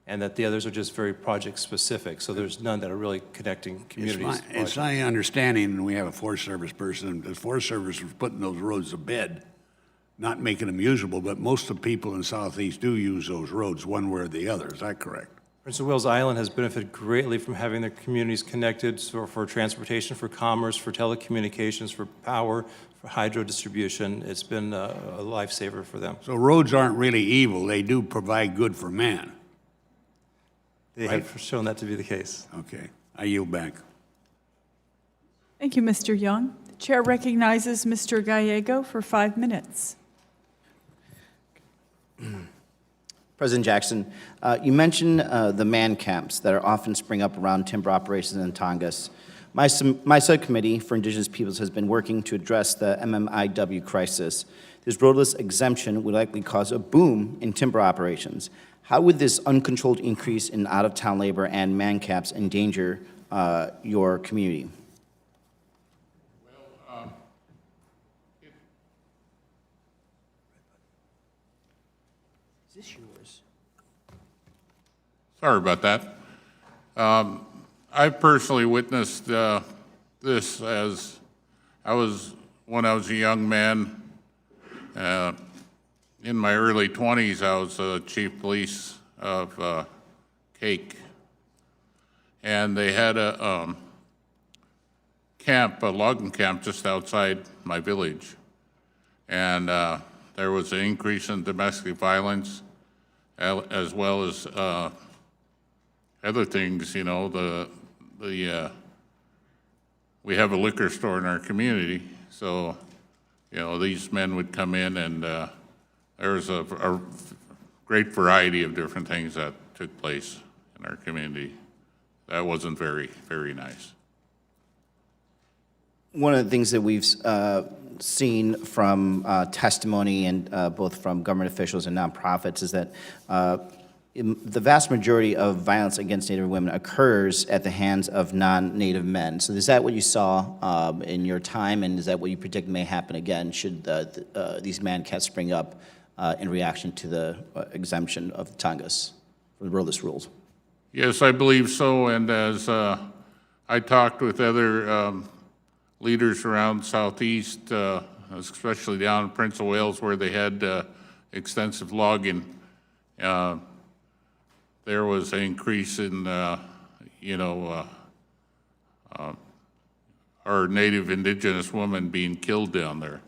and that the others are just very project-specific, so there's none that are really connecting communities. It's my understanding, and we have a Forest Service person, the Forest Service was putting those roads to bed, not making them usable, but most of the people in Southeast do use those roads one way or the other. Is that correct? Prince of Wales Island has benefited greatly from having their communities connected for transportation, for commerce, for telecommunications, for power, for hydro distribution. It's been a lifesaver for them. So roads aren't really evil. They do provide good for man. They have shown that to be the case. Okay. I yield back. Thank you, Mr. Young. The chair recognizes Mr. Gallego for 5 minutes. President Jackson, you mentioned the man camps that are often spring up around timber operations in Tongass. My subcommittee for Indigenous Peoples has been working to address the MMIW crisis. This roadless exemption would likely cause a boom in timber operations. How would this uncontrolled increase in out-of-town labor and man camps endanger your community? Is this yours? Sorry about that. I personally witnessed this when I was a young man. In my early 20s, I was chief police of Cake. And they had a logging camp just outside my village. And there was an increase in domestic violence, as well as other things. We have a liquor store in our community, so these men would come in, and there was a great variety of different things that took place in our community. That wasn't very, very nice. One of the things that we've seen from testimony and both from government officials and nonprofits is that the vast majority of violence against Native women occurs at the hands of non-Native men. So is that what you saw in your time, and is that what you predict may happen again should these man camps spring up in reaction to the exemption of the Tongass for the roadless rules? Yes, I believe so, and as I talked with other leaders around Southeast, especially down in Prince of Wales where they had extensive logging, there was an increase in, our native indigenous women being killed down there.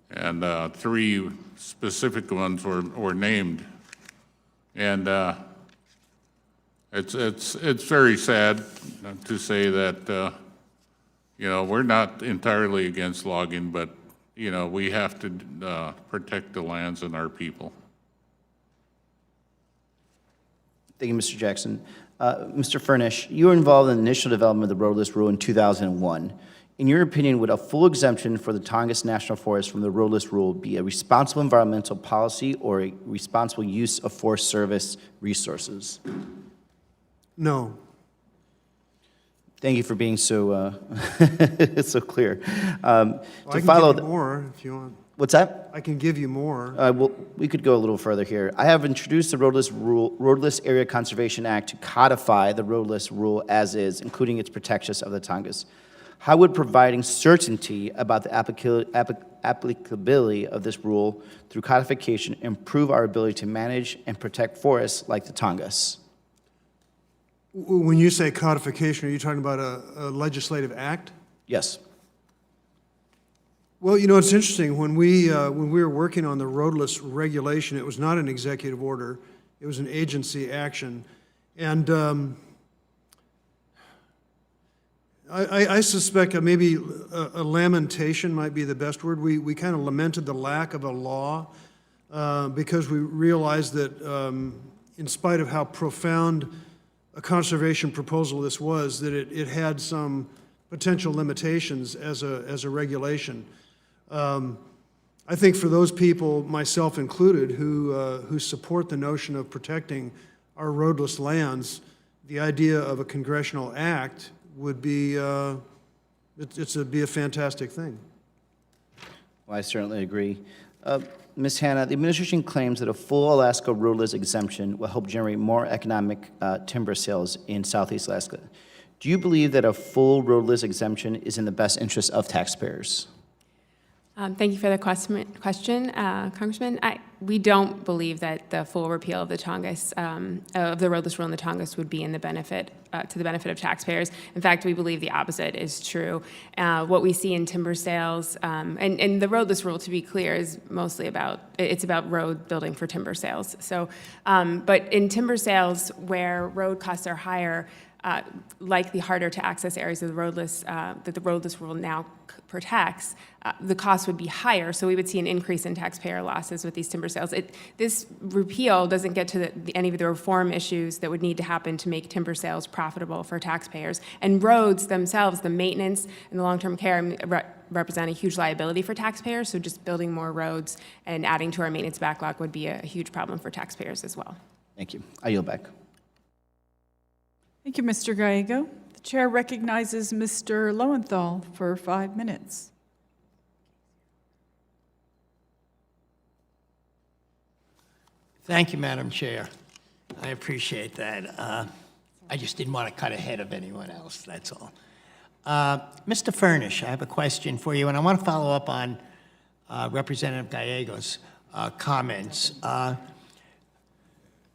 And 3 specific ones were named. And it's very sad to say that, we're not entirely against logging, but, we have to protect the lands and our people. Thank you, Mr. Jackson. Mr. Furnish, you were involved in the initial development of the roadless rule in 2001. In your opinion, would a full exemption for the Tongass National Forest from the roadless rule be a responsible environmental policy or a responsible use of Forest Service resources? No. Thank you for being so so clear. I can give you more if you want. What's that? I can give you more. Well, we could go a little further here. I have introduced the Roadless Area Conservation Act to codify the roadless rule as is, including its protections of the Tongass. How would providing certainty about the applicability of this rule through codification improve our ability to manage and protect forests like the Tongass? When you say codification, are you talking about a legislative act? Yes. Well, you know, it's interesting. When we were working on the roadless regulation, it was not an executive order. It was an agency action. And I suspect maybe a lamentation might be the best word. We kind of lamented the lack of a law because we realized that in spite of how profound a conservation proposal this was, that it had some potential limitations as a regulation. I think for those people, myself included, who support the notion of protecting our roadless lands, the idea of a congressional act would be be a fantastic thing. Well, I certainly agree. Ms. Hanna, the administration claims that a full Alaska roadless exemption will help generate more economic timber sales in Southeast Alaska. Do you believe that a full roadless exemption is in the best interest of taxpayers? Thank you for the question, Congressman. We don't believe that the full repeal of the Tongass, of the roadless rule in the Tongass would be in the benefit, to the benefit of taxpayers. In fact, we believe the opposite is true. What we see in timber sales, and the roadless rule, to be clear, is mostly it's about road building for timber sales. So, but in timber sales where road costs are higher, like the harder to access areas of the roadless, that the roadless rule now protects, the cost would be higher, so we would see an increase in taxpayer losses with these timber sales. This repeal doesn't get to any of the reform issues that would need to happen to make timber sales profitable for taxpayers. And roads themselves, the maintenance and the long-term care represent a huge liability for taxpayers, so just building more roads and adding to our maintenance backlog would be a huge problem for taxpayers as well. Thank you. I yield back. Thank you, Mr. Gallego. The chair recognizes Mr. Lowenthal for 5 minutes. Thank you, Madam Chair. I appreciate that. I just didn't want to cut ahead of anyone else, that's all. Mr. Furnish, I have a question for you, and I want to follow up on Representative Gallego's comments.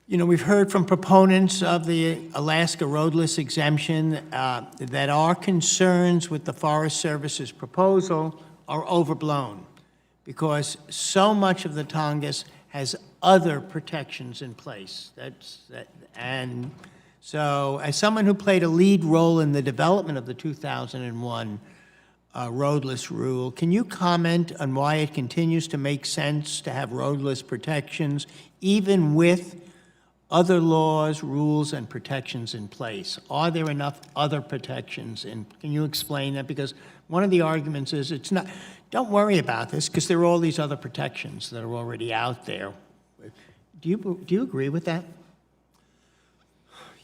You know, we've heard from proponents of the Alaska roadless exemption that our concerns with the Forest Service's proposal are overblown because so much of the Tongass has other protections in place. And so as someone who played a lead role in the development of the 2001 roadless rule, can you comment on why it continues to make sense to have roadless protections even with other laws, rules, and protections in place? Are there enough other protections? And can you explain that? Because one of the arguments is it's not, don't worry about this because there are all these other protections that are already out there. Do you agree with that?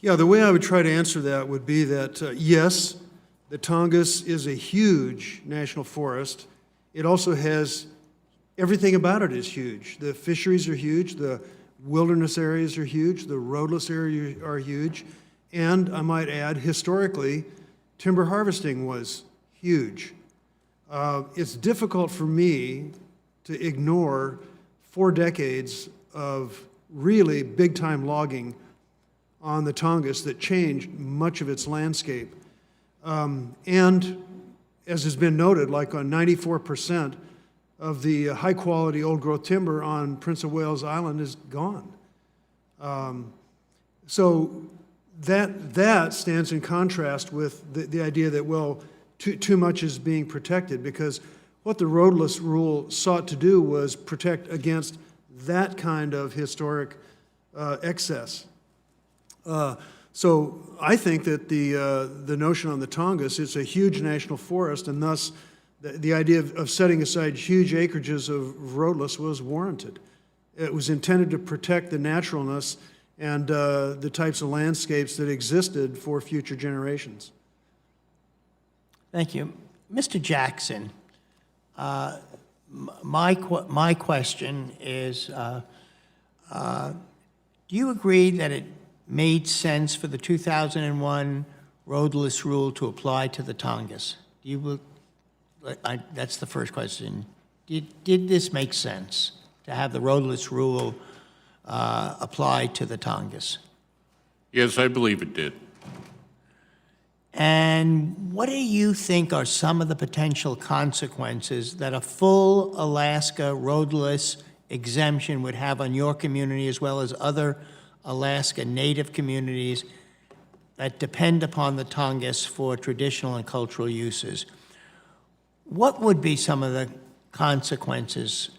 Yeah, the way I would try to answer that would be that, yes, the Tongass is a huge national forest. It also has, everything about it is huge. The fisheries are huge, the wilderness areas are huge, the roadless areas are huge, and I might add, historically, timber harvesting was huge. It's difficult for me to ignore 4 decades of really big-time logging on the Tongass that changed much of its landscape. And as has been noted, like on 94% of the high-quality old-growth timber on Prince of Wales Island is gone. So that stands in contrast with the idea that, well, too much is being protected, because what the roadless rule sought to do was protect against that kind of historic excess. So I think that the notion on the Tongass is a huge national forest, and thus the idea of setting aside huge acreages of roadless was warranted. It was intended to protect the naturalness and the types of landscapes that existed for future generations. Thank you. Mr. Jackson, my question is, do you agree that it made sense for the 2001 roadless rule to apply to the Tongass? That's the first question. Did this make sense to have the roadless rule apply to the Tongass? Yes, I believe it did. And what do you think are some of the potential consequences that a full Alaska roadless exemption would have on your community as well as other Alaska Native communities that depend upon the Tongass for traditional and cultural uses? What would be some of the consequences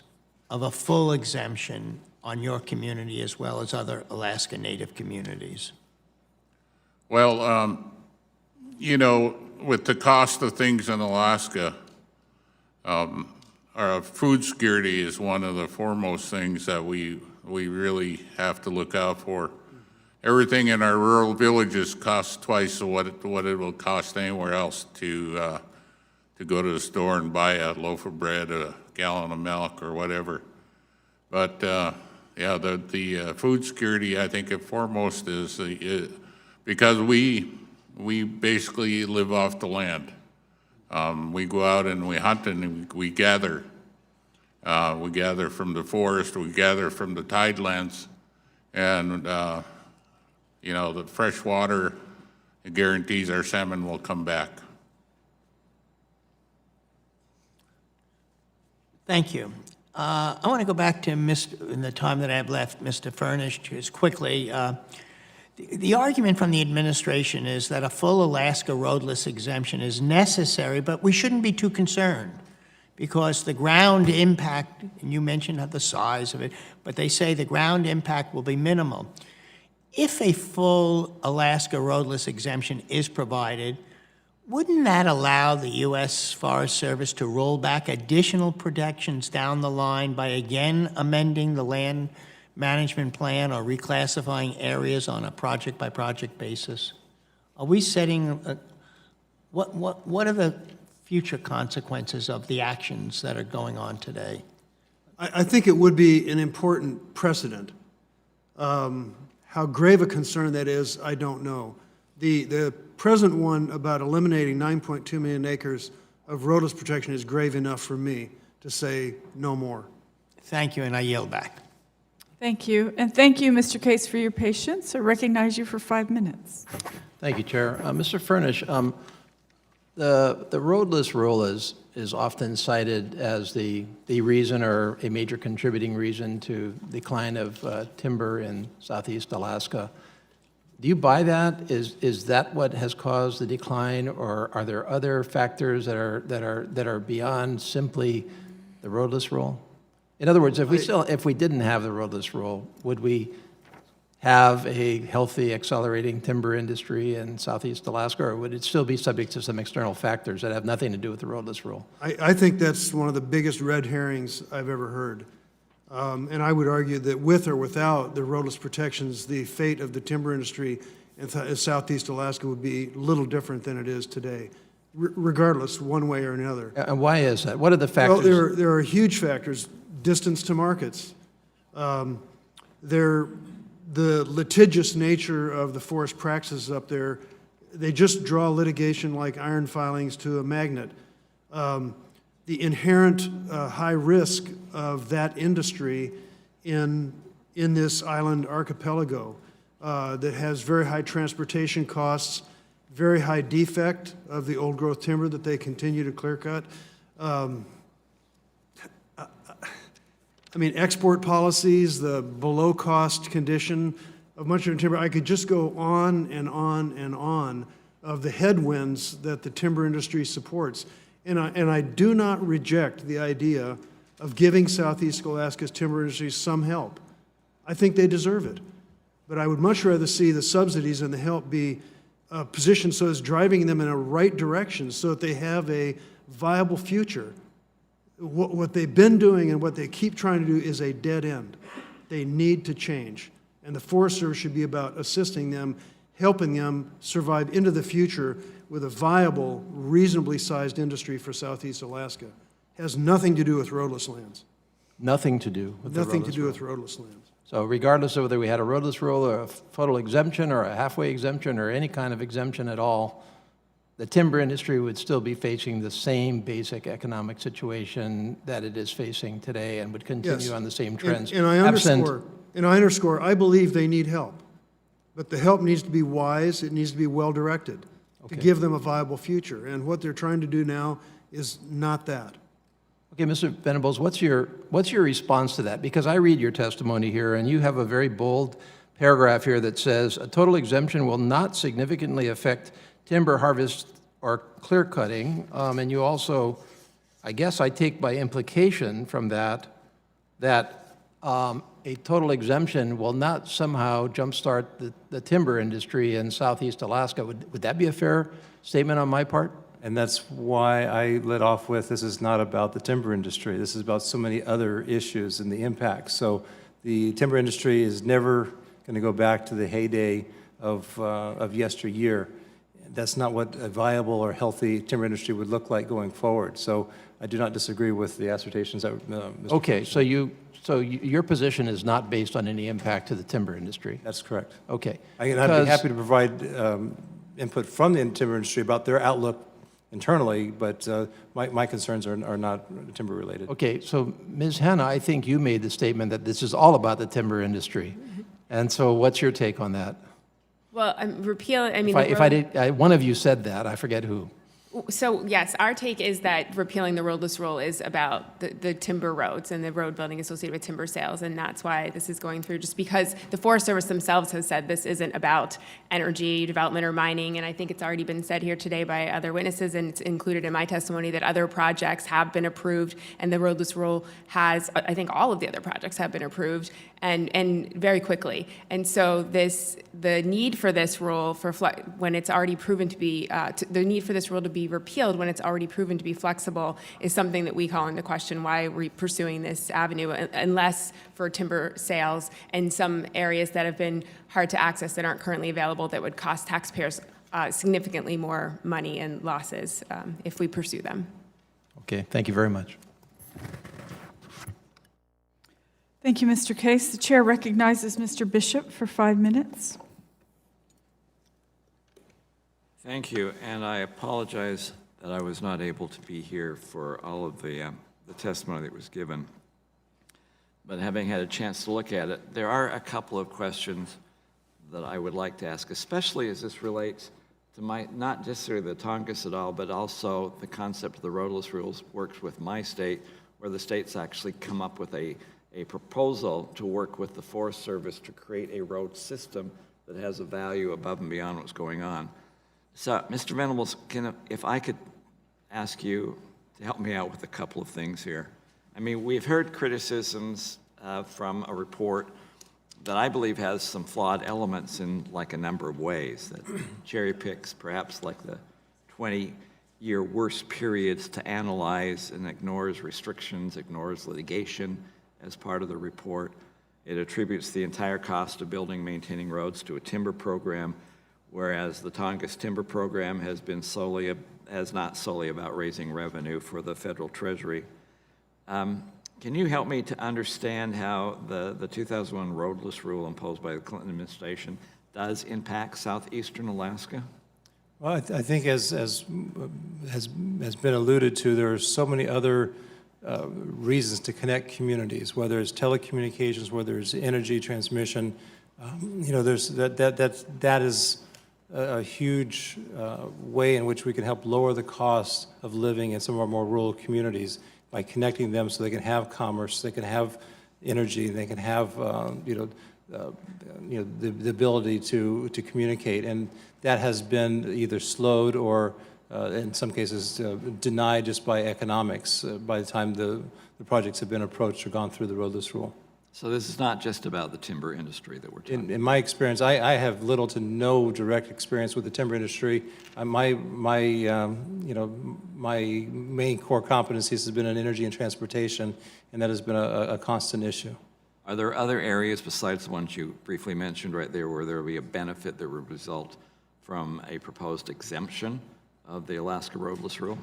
of a full exemption on your community as well as other Alaska Native communities? Well, you know, with the cost of things in Alaska, our food security is one of the foremost things that we really have to look out for. Everything in our rural villages costs twice what it will cost anywhere else to go to the store and buy a loaf of bread, a gallon of milk, or whatever. But yeah, the food security, I think, foremost is because we basically live off the land. We go out and we hunt and we gather. We gather from the forest, we gather from the tidelands, and you know, the fresh water guarantees our salmon will come back. Thank you. I want to go back to in the time that I have left, Mr. Furnish, just quickly. The argument from the administration is that a full Alaska roadless exemption is necessary, but we shouldn't be too concerned because the ground impact, and you mentioned the size of it, but they say the ground impact will be minimal. If a full Alaska roadless exemption is provided, wouldn't that allow the U.S. Forest Service to roll back additional protections down the line by again amending the land management plan or reclassifying areas on a project-by-project basis? Are we setting, what are the future consequences of the actions that are going on today? I think it would be an important precedent. How grave a concern that is, I don't know. The present one about eliminating 9.2 million acres of roadless protection is grave enough for me to say no more. Thank you, and I yield back. Thank you. And thank you, Mr. Case, for your patience. I recognize you for 5 minutes. Thank you, Chair. Mr. Furnish, the roadless rule is often cited as the reason or a major contributing reason to decline of timber in Southeast Alaska. Do you buy that? Is that what has caused the decline, or are there other factors that are beyond simply the roadless rule? In other words, if we didn't have the roadless rule, would we have a healthy, accelerating timber industry in Southeast Alaska, or would it still be subject to some external factors that have nothing to do with the roadless rule? I think that's one of the biggest red herrings I've ever heard. And I would argue that with or without the roadless protections, the fate of the timber industry in Southeast Alaska would be little different than it is today, regardless, one way or another. And why is that? What are the factors? Well, there are huge factors. Distance to markets. The litigious nature of the forest practices up there, they just draw litigation like iron filings to a magnet. The inherent high risk of that industry in this island archipelago that has very high transportation costs, very high defect of the old growth timber that they continue to clear cut. I mean, export policies, the below-cost condition of much of the timber. I could just go on and on and on of the headwinds that the timber industry supports. And I do not reject the idea of giving Southeast Alaska's timber industry some help. I think they deserve it. But I would much rather see the subsidies and the help be positioned so it's driving them in a right direction so that they have a viable future. What they've been doing and what they keep trying to do is a dead end. They need to change. And the Forest Service should be about assisting them, helping them survive into the future with a viable, reasonably sized industry for Southeast Alaska. It has nothing to do with roadless lands. Nothing to do with the roadless rule. Nothing to do with roadless lands. So regardless of whether we had a roadless rule or a total exemption or a halfway exemption or any kind of exemption at all, the timber industry would still be facing the same basic economic situation that it is facing today and would continue Yes. on the same trends. And I underscore, I believe they need help. But the help needs to be wise, it needs to be well-directed to give them a viable future. And what they're trying to do now is not that. Okay, Mr. Venables, what's your response to that? Because I read your testimony here, and you have a very bold paragraph here that says, a total exemption will not significantly affect timber harvest or clear cutting. And you also, I guess I take by implication from that, a total exemption will not somehow jumpstart the timber industry in Southeast Alaska. Would that be a fair statement on my part? And that's why I led off with, this is not about the timber industry. This is about so many other issues and the impacts. So the timber industry is never going to go back to the heyday of yesteryear. That's not what a viable or healthy timber industry would look like going forward. So I do not disagree with the assertions that Mr. Okay, so your position is not based on any impact to the timber industry? That's correct. Okay. And I'd be happy to provide input from the timber industry about their outlook internally, but my concerns are not timber related. Okay, so Ms. Hanna, I think you made the statement that this is all about the timber industry. And so what's your take on that? Well, One of you said that, I forget who. So yes, our take is that repealing the roadless rule is about the timber roads and the road building associated with timber sales, and that's why this is going through, just because the Forest Service themselves has said this isn't about energy development or mining, and I think it's already been said here today by other witnesses, and it's included in my testimony, that other projects have been approved, and the roadless rule has, I think all of the other projects have been approved, and very quickly. And so the need for this rule when it's already proven to be, the need for this rule to be repealed when it's already proven to be flexible is something that we call into question. Why are we pursuing this avenue unless for timber sales in some areas that have been hard to access that aren't currently available, that would cost taxpayers significantly more money and losses if we pursue them. Okay, thank you very much. Thank you, Mr. Case. The chair recognizes Mr. Bishop for 5 minutes. Thank you, and I apologize that I was not able to be here for all of the testimony that was given. But having had a chance to look at it, there are a couple of questions that I would like to ask, especially as this relates to not just sort of the Tongass et al., but also the concept of the roadless rules works with my state, where the state's actually come up with a proposal to work with the Forest Service to create a road system that has a value above and beyond what's going on. So, Mr. Venables, if I could ask you to help me out with a couple of things here. I mean, we've heard criticisms from a report that I believe has some flawed elements in like a number of ways, that cherry picks perhaps like the 20-year worst periods to analyze and ignores restrictions, ignores litigation as part of the report. It attributes the entire cost of building and maintaining roads to a timber program, whereas the Tongass Timber Program has not solely about raising revenue for the federal treasury. Can you help me to understand how the 2001 roadless rule imposed by the Clinton administration does impact southeastern Alaska? Well, I think as has been alluded to, there are so many other reasons to connect communities, whether it's telecommunications, whether it's energy transmission. That is a huge way in which we can help lower the cost of living in some of our more rural communities by connecting them so they can have commerce, they can have energy, they can have the ability to communicate. And that has been either slowed or in some cases denied just by economics by the time the projects have been approached or gone through the roadless rule. So this is not just about the timber industry that we're talking about. In my experience, I have little to no direct experience with the timber industry. My main core competencies has been in energy and transportation, and that has been a constant issue. Are there other areas besides the ones you briefly mentioned right there where there will be a benefit that would result from a proposed exemption of the Alaska roadless rule?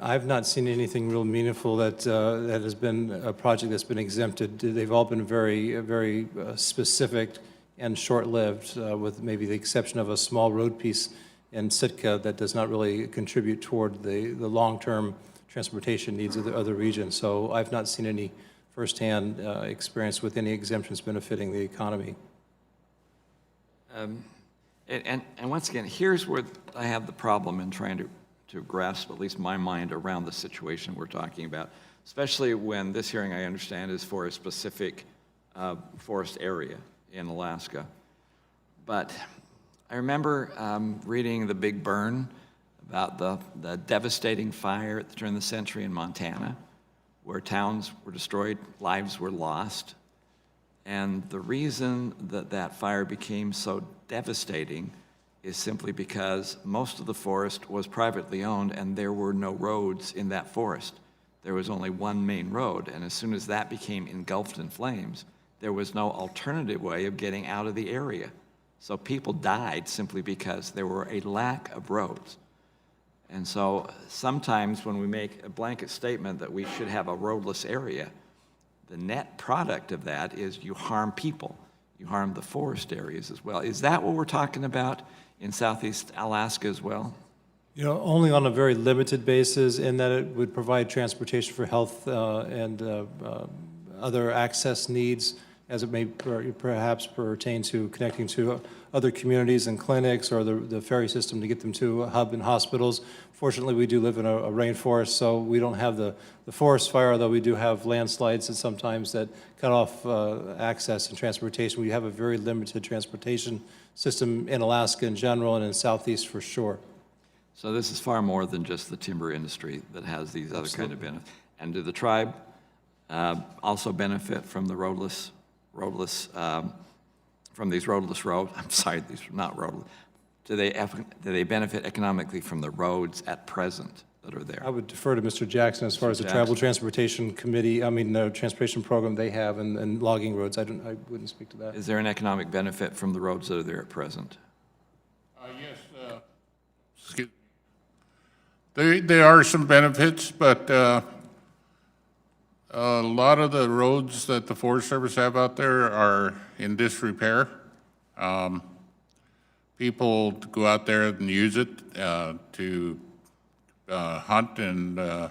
I've not seen anything real meaningful that has been a project that's been exempted. They've all been very, very specific and short-lived, with maybe the exception of a small road piece and Sitka that does not really contribute toward the long-term transportation needs of the other regions. So I've not seen any firsthand experience with any exemptions benefiting the economy. And once again, here's where I have the problem in trying to grasp at least my mind around the situation we're talking about, especially when this hearing, I understand, is for a specific forest area in Alaska. But I remember reading The Big Burn about the devastating fire at the turn of the century in Montana, where towns were destroyed, lives were lost. And the reason that that fire became so devastating is simply because most of the forest was privately owned and there were no roads in that forest. There was only one main road, and as soon as that became engulfed in flames, there was no alternative way of getting out of the area. So people died simply because there were a lack of roads. And so sometimes when we make a blanket statement that we should have a roadless area, the net product of that is you harm people. You harm the forest areas as well. Is that what we're talking about in Southeast Alaska as well? You know, only on a very limited basis, in that it would provide transportation for health and other access needs, as it may perhaps pertain to connecting to other communities and clinics, or the ferry system to get them to a hub and hospitals. Fortunately, we do live in a rainforest, so we don't have the forest fire, although we do have landslides and sometimes that cut off access and transportation. We have a very limited transportation system in Alaska in general and in Southeast for sure. So this is far more than just the timber industry that has these other kind of benefits. And do the tribe also benefit from the roadless, from these roadless roads? I'm sorry, these are not roadless. Do they benefit economically from the roads at present that are there? I would defer to Mr. Jackson as far as the Tribal Transportation Committee, the transportation program they have and logging roads. I wouldn't speak to that. Is there an economic benefit from the roads that are there at present? Yes. Excuse me. There are some benefits, but a lot of the roads that the Forest Service have out there are in disrepair. People go out there and use it to hunt and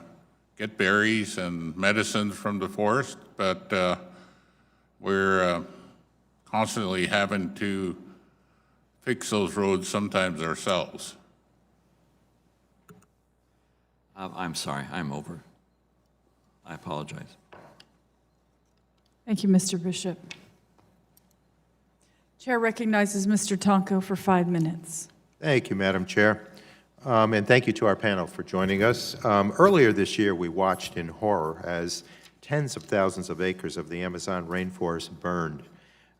get berries and medicines from the forest, but we're constantly having to fix those roads sometimes ourselves. I'm sorry, I'm over. I apologize. Thank you, Mr. Bishop. Chair recognizes Mr. Tonko for 5 minutes. Thank you, Madam Chair. And thank you to our panel for joining us. Earlier this year, we watched in horror as tens of thousands of acres of the Amazon rainforest burned.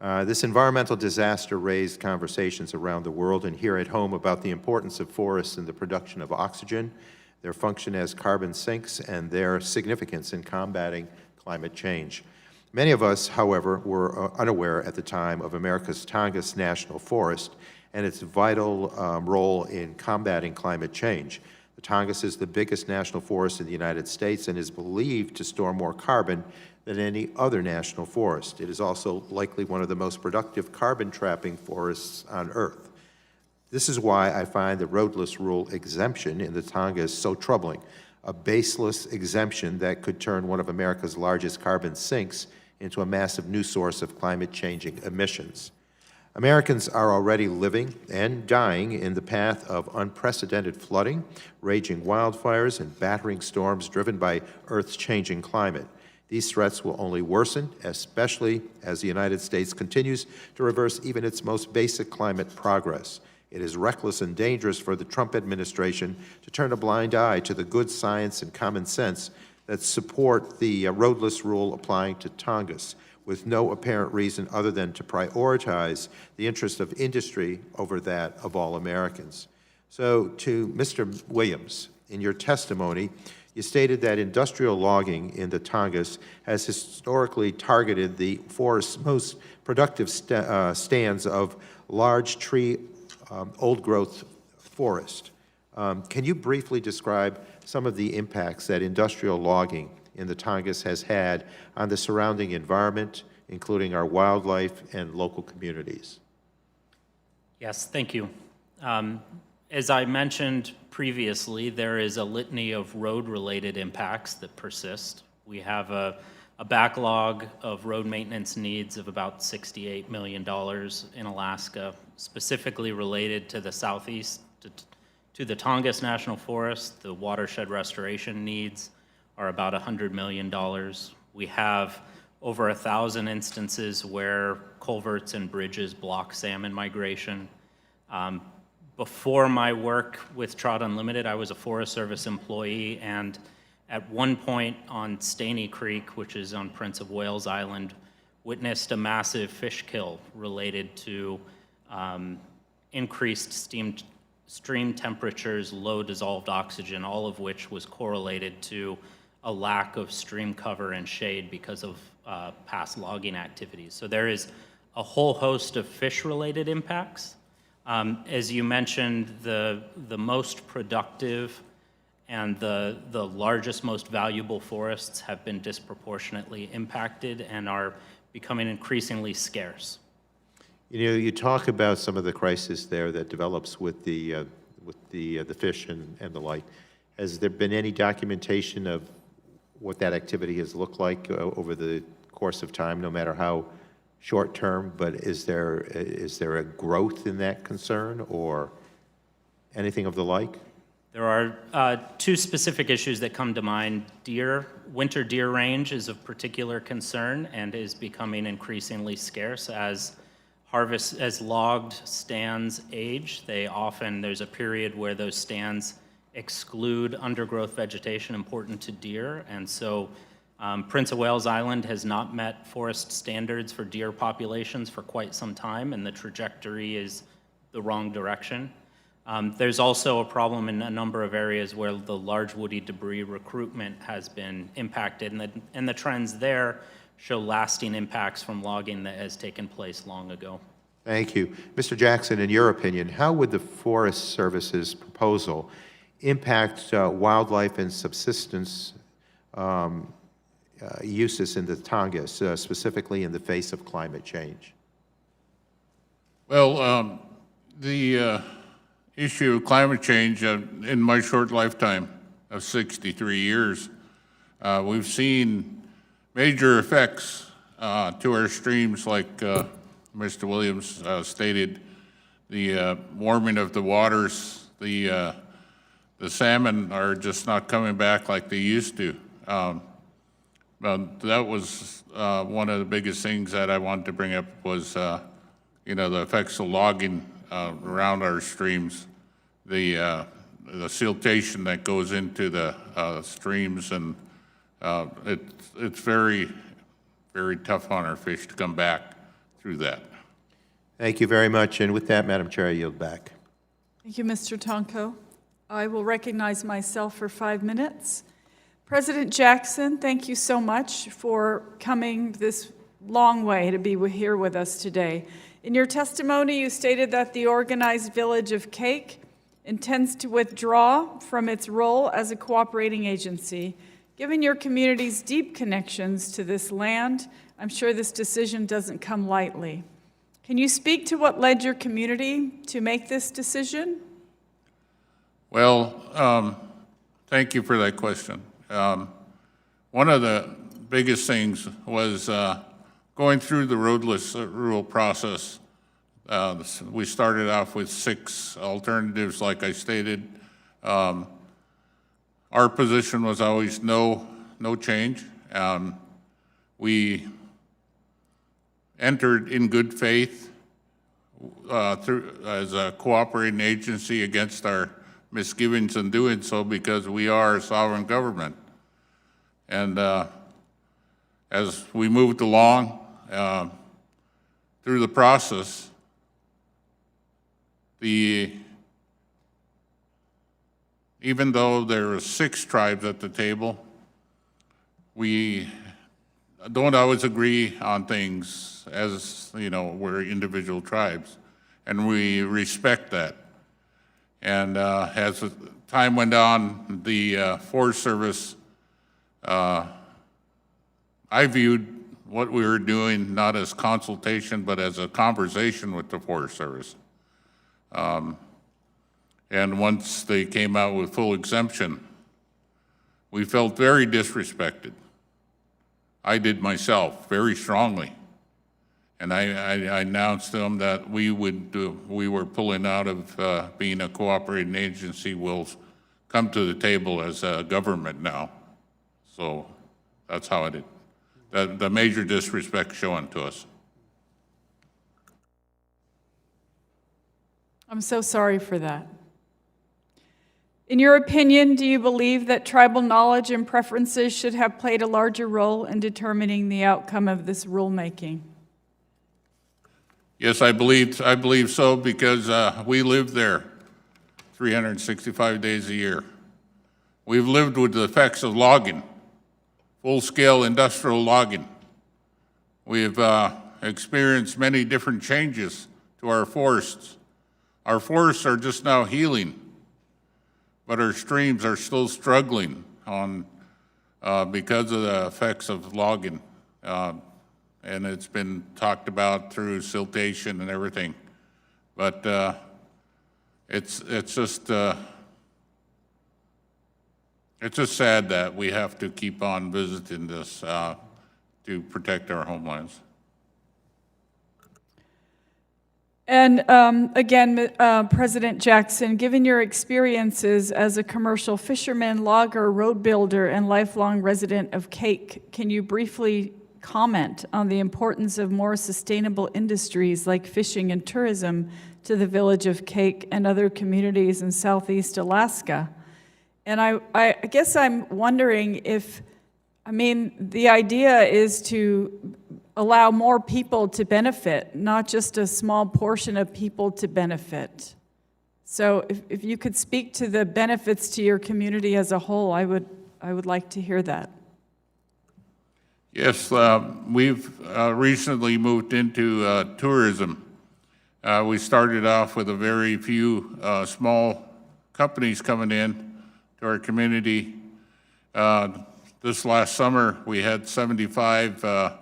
This environmental disaster raised conversations around the world and here at home about the importance of forests in the production of oxygen, their function as carbon sinks, and their significance in combating climate change. Many of us, however, were unaware at the time of America's Tongass National Forest and its vital role in combating climate change. The Tongass is the biggest national forest in the United States and is believed to store more carbon than any other national forest. It is also likely one of the most productive carbon-trapping forests on Earth. This is why I find the roadless rule exemption in the Tongass so troubling, a baseless exemption that could turn one of America's largest carbon sinks into a massive new source of climate-changing emissions. Americans are already living and dying in the path of unprecedented flooding, raging wildfires, and battering storms driven by Earth's changing climate. These threats will only worsen, especially as the United States continues to reverse even its most basic climate progress. It is reckless and dangerous for the Trump administration to turn a blind eye to the good science and common sense that support the roadless rule applying to Tongass, with no apparent reason other than to prioritize the interest of industry over that of all Americans. So to Mr. Williams, in your testimony, you stated that industrial logging in the Tongass has historically targeted the forest's most productive stands of large tree old-growth forest. Can you briefly describe some of the impacts that industrial logging in the Tongass has had on the surrounding environment, including our wildlife and local communities? Yes, thank you. As I mentioned previously, there is a litany of road-related impacts that persist. We have a backlog of road maintenance needs of about $68 million in Alaska, specifically related to the southeast, to the Tongass National Forest. The watershed restoration needs are about $100 million. We have over 1,000 instances where culverts and bridges block salmon migration. Before my work with Trout Unlimited, I was a Forest Service employee, and at one point on Staney Creek, which is on Prince of Wales Island, witnessed a massive fish kill related to increased stream temperatures, low dissolved oxygen, all of which was correlated to a lack of stream cover and shade because of past logging activities. So there is a whole host of fish-related impacts. As you mentioned, the most productive and the largest, most valuable forests have been disproportionately impacted and are becoming increasingly scarce. You know, you talk about some of the crisis there that develops with the fish and the like. Has there been any documentation of what that activity has looked like over the course of time, no matter how short term? But is there a growth in that concern or anything of the like? There are two specific issues that come to mind. Winter deer range is of particular concern and is becoming increasingly scarce as logged stands age. There's a period where those stands exclude undergrowth vegetation important to deer, and so Prince of Wales Island has not met forest standards for deer populations for quite some time, and the trajectory is the wrong direction. There's also a problem in a number of areas where the large woody debris recruitment has been impacted, and the trends there show lasting impacts from logging that has taken place long ago. Thank you. Mr. Jackson, in your opinion, how would the Forest Service's proposal impact wildlife and subsistence uses in the Tongass, specifically in the face of climate change? Well, the issue of climate change in my short lifetime of 63 years, we've seen major effects to our streams, like Mr. Williams stated, the warming of the waters, the salmon are just not coming back like they used to. That was one of the biggest things that I wanted to bring up was, the effects of logging around our streams, the siltation that goes into the streams, and it's very, very tough on our fish to come back through that. Thank you very much. And with that, Madam Chair, I yield back. Thank you, Mr. Tonko. I will recognize myself for 5 minutes. President Jackson, thank you so much for coming this long way to be here with us today. In your testimony, you stated that the organized village of Cake intends to withdraw from its role as a cooperating agency. Given your community's deep connections to this land, I'm sure this decision doesn't come lightly. Can you speak to what led your community to make this decision? Well, thank you for that question. One of the biggest things was going through the roadless rule process. We started off with 6 alternatives, like I stated. Our position was always no change. We entered in good faith as a cooperating agency against our misgivings in doing so, because we are a sovereign government. And as we moved along through the process, even though there were 6 tribes at the table, we don't always agree on things, as we're individual tribes, and we respect that. And as time went on, the Forest Service, I viewed what we were doing not as consultation, but as a conversation with the Forest Service. And once they came out with full exemption, we felt very disrespected. I did myself, very strongly. And I announced to them that we were pulling out of being a cooperating agency. We'll come to the table as a government now. So that's how it is. The major disrespect shown to us. I'm so sorry for that. In your opinion, do you believe that tribal knowledge and preferences should have played a larger role in determining the outcome of this rulemaking? Yes, I believe so, because we live there 365 days a year. We've lived with the effects of logging, full-scale industrial logging. We've experienced many different changes to our forests. Our forests are just now healing, but our streams are still struggling because of the effects of logging. And it's been talked about through siltation and everything. But it's just sad that we have to keep on visiting this to protect our homelands. And again, President Jackson, given your experiences as a commercial fisherman, logger, road builder, and lifelong resident of Cake, can you briefly comment on the importance of more sustainable industries like fishing and tourism to the village of Cake and other communities in Southeast Alaska? And I guess I'm wondering if, the idea is to allow more people to benefit, not just a small portion of people to benefit. So if you could speak to the benefits to your community as a whole, I would like to hear that. Yes, we've recently moved into tourism. We started off with a very few small companies coming in to our community. This last summer, we had 75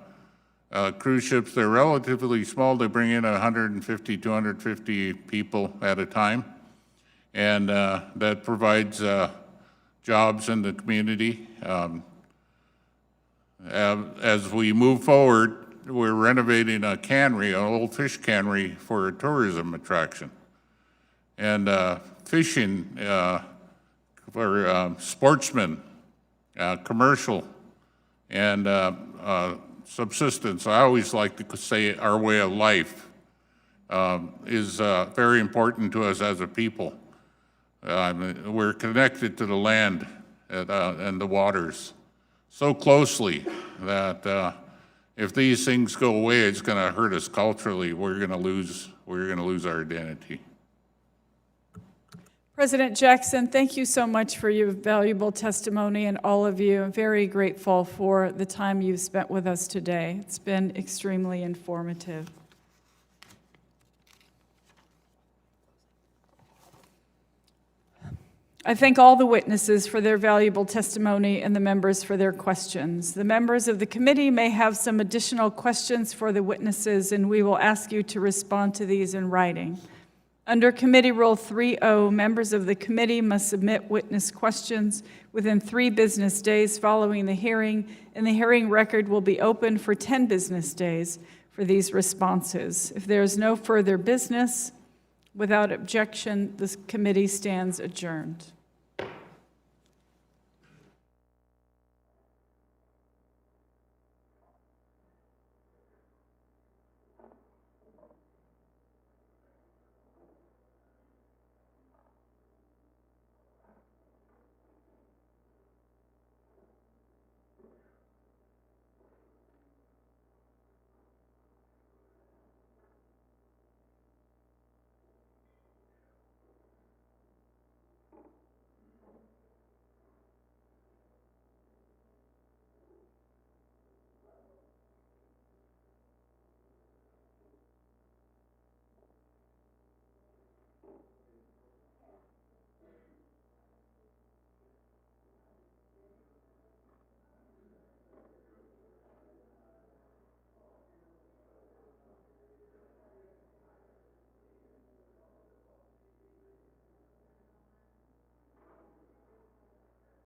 cruise ships. They're relatively small. They bring in 150, 250 people at a time. And that provides jobs in the community. As we move forward, we're renovating a cannery, an old fish cannery, for a tourism attraction. And fishing for sportsmen, commercial, and subsistence. I always like to say our way of life is very important to us as a people. We're connected to the land and the waters so closely that if these things go away, it's going to hurt us culturally. We're going to lose our identity. President Jackson, thank you so much for your valuable testimony, and all of you. I'm very grateful for the time you've spent with us today. It's been extremely informative. I thank all the witnesses for their valuable testimony and the members for their questions. The members of the committee may have some additional questions for the witnesses, and we will ask you to respond to these in writing. Under Committee Rule 3.0, members of the committee must submit witness questions within 3 business days following the hearing, and the hearing record will be open for 10 business days for these responses. If there is no further business, without objection, this committee stands adjourned.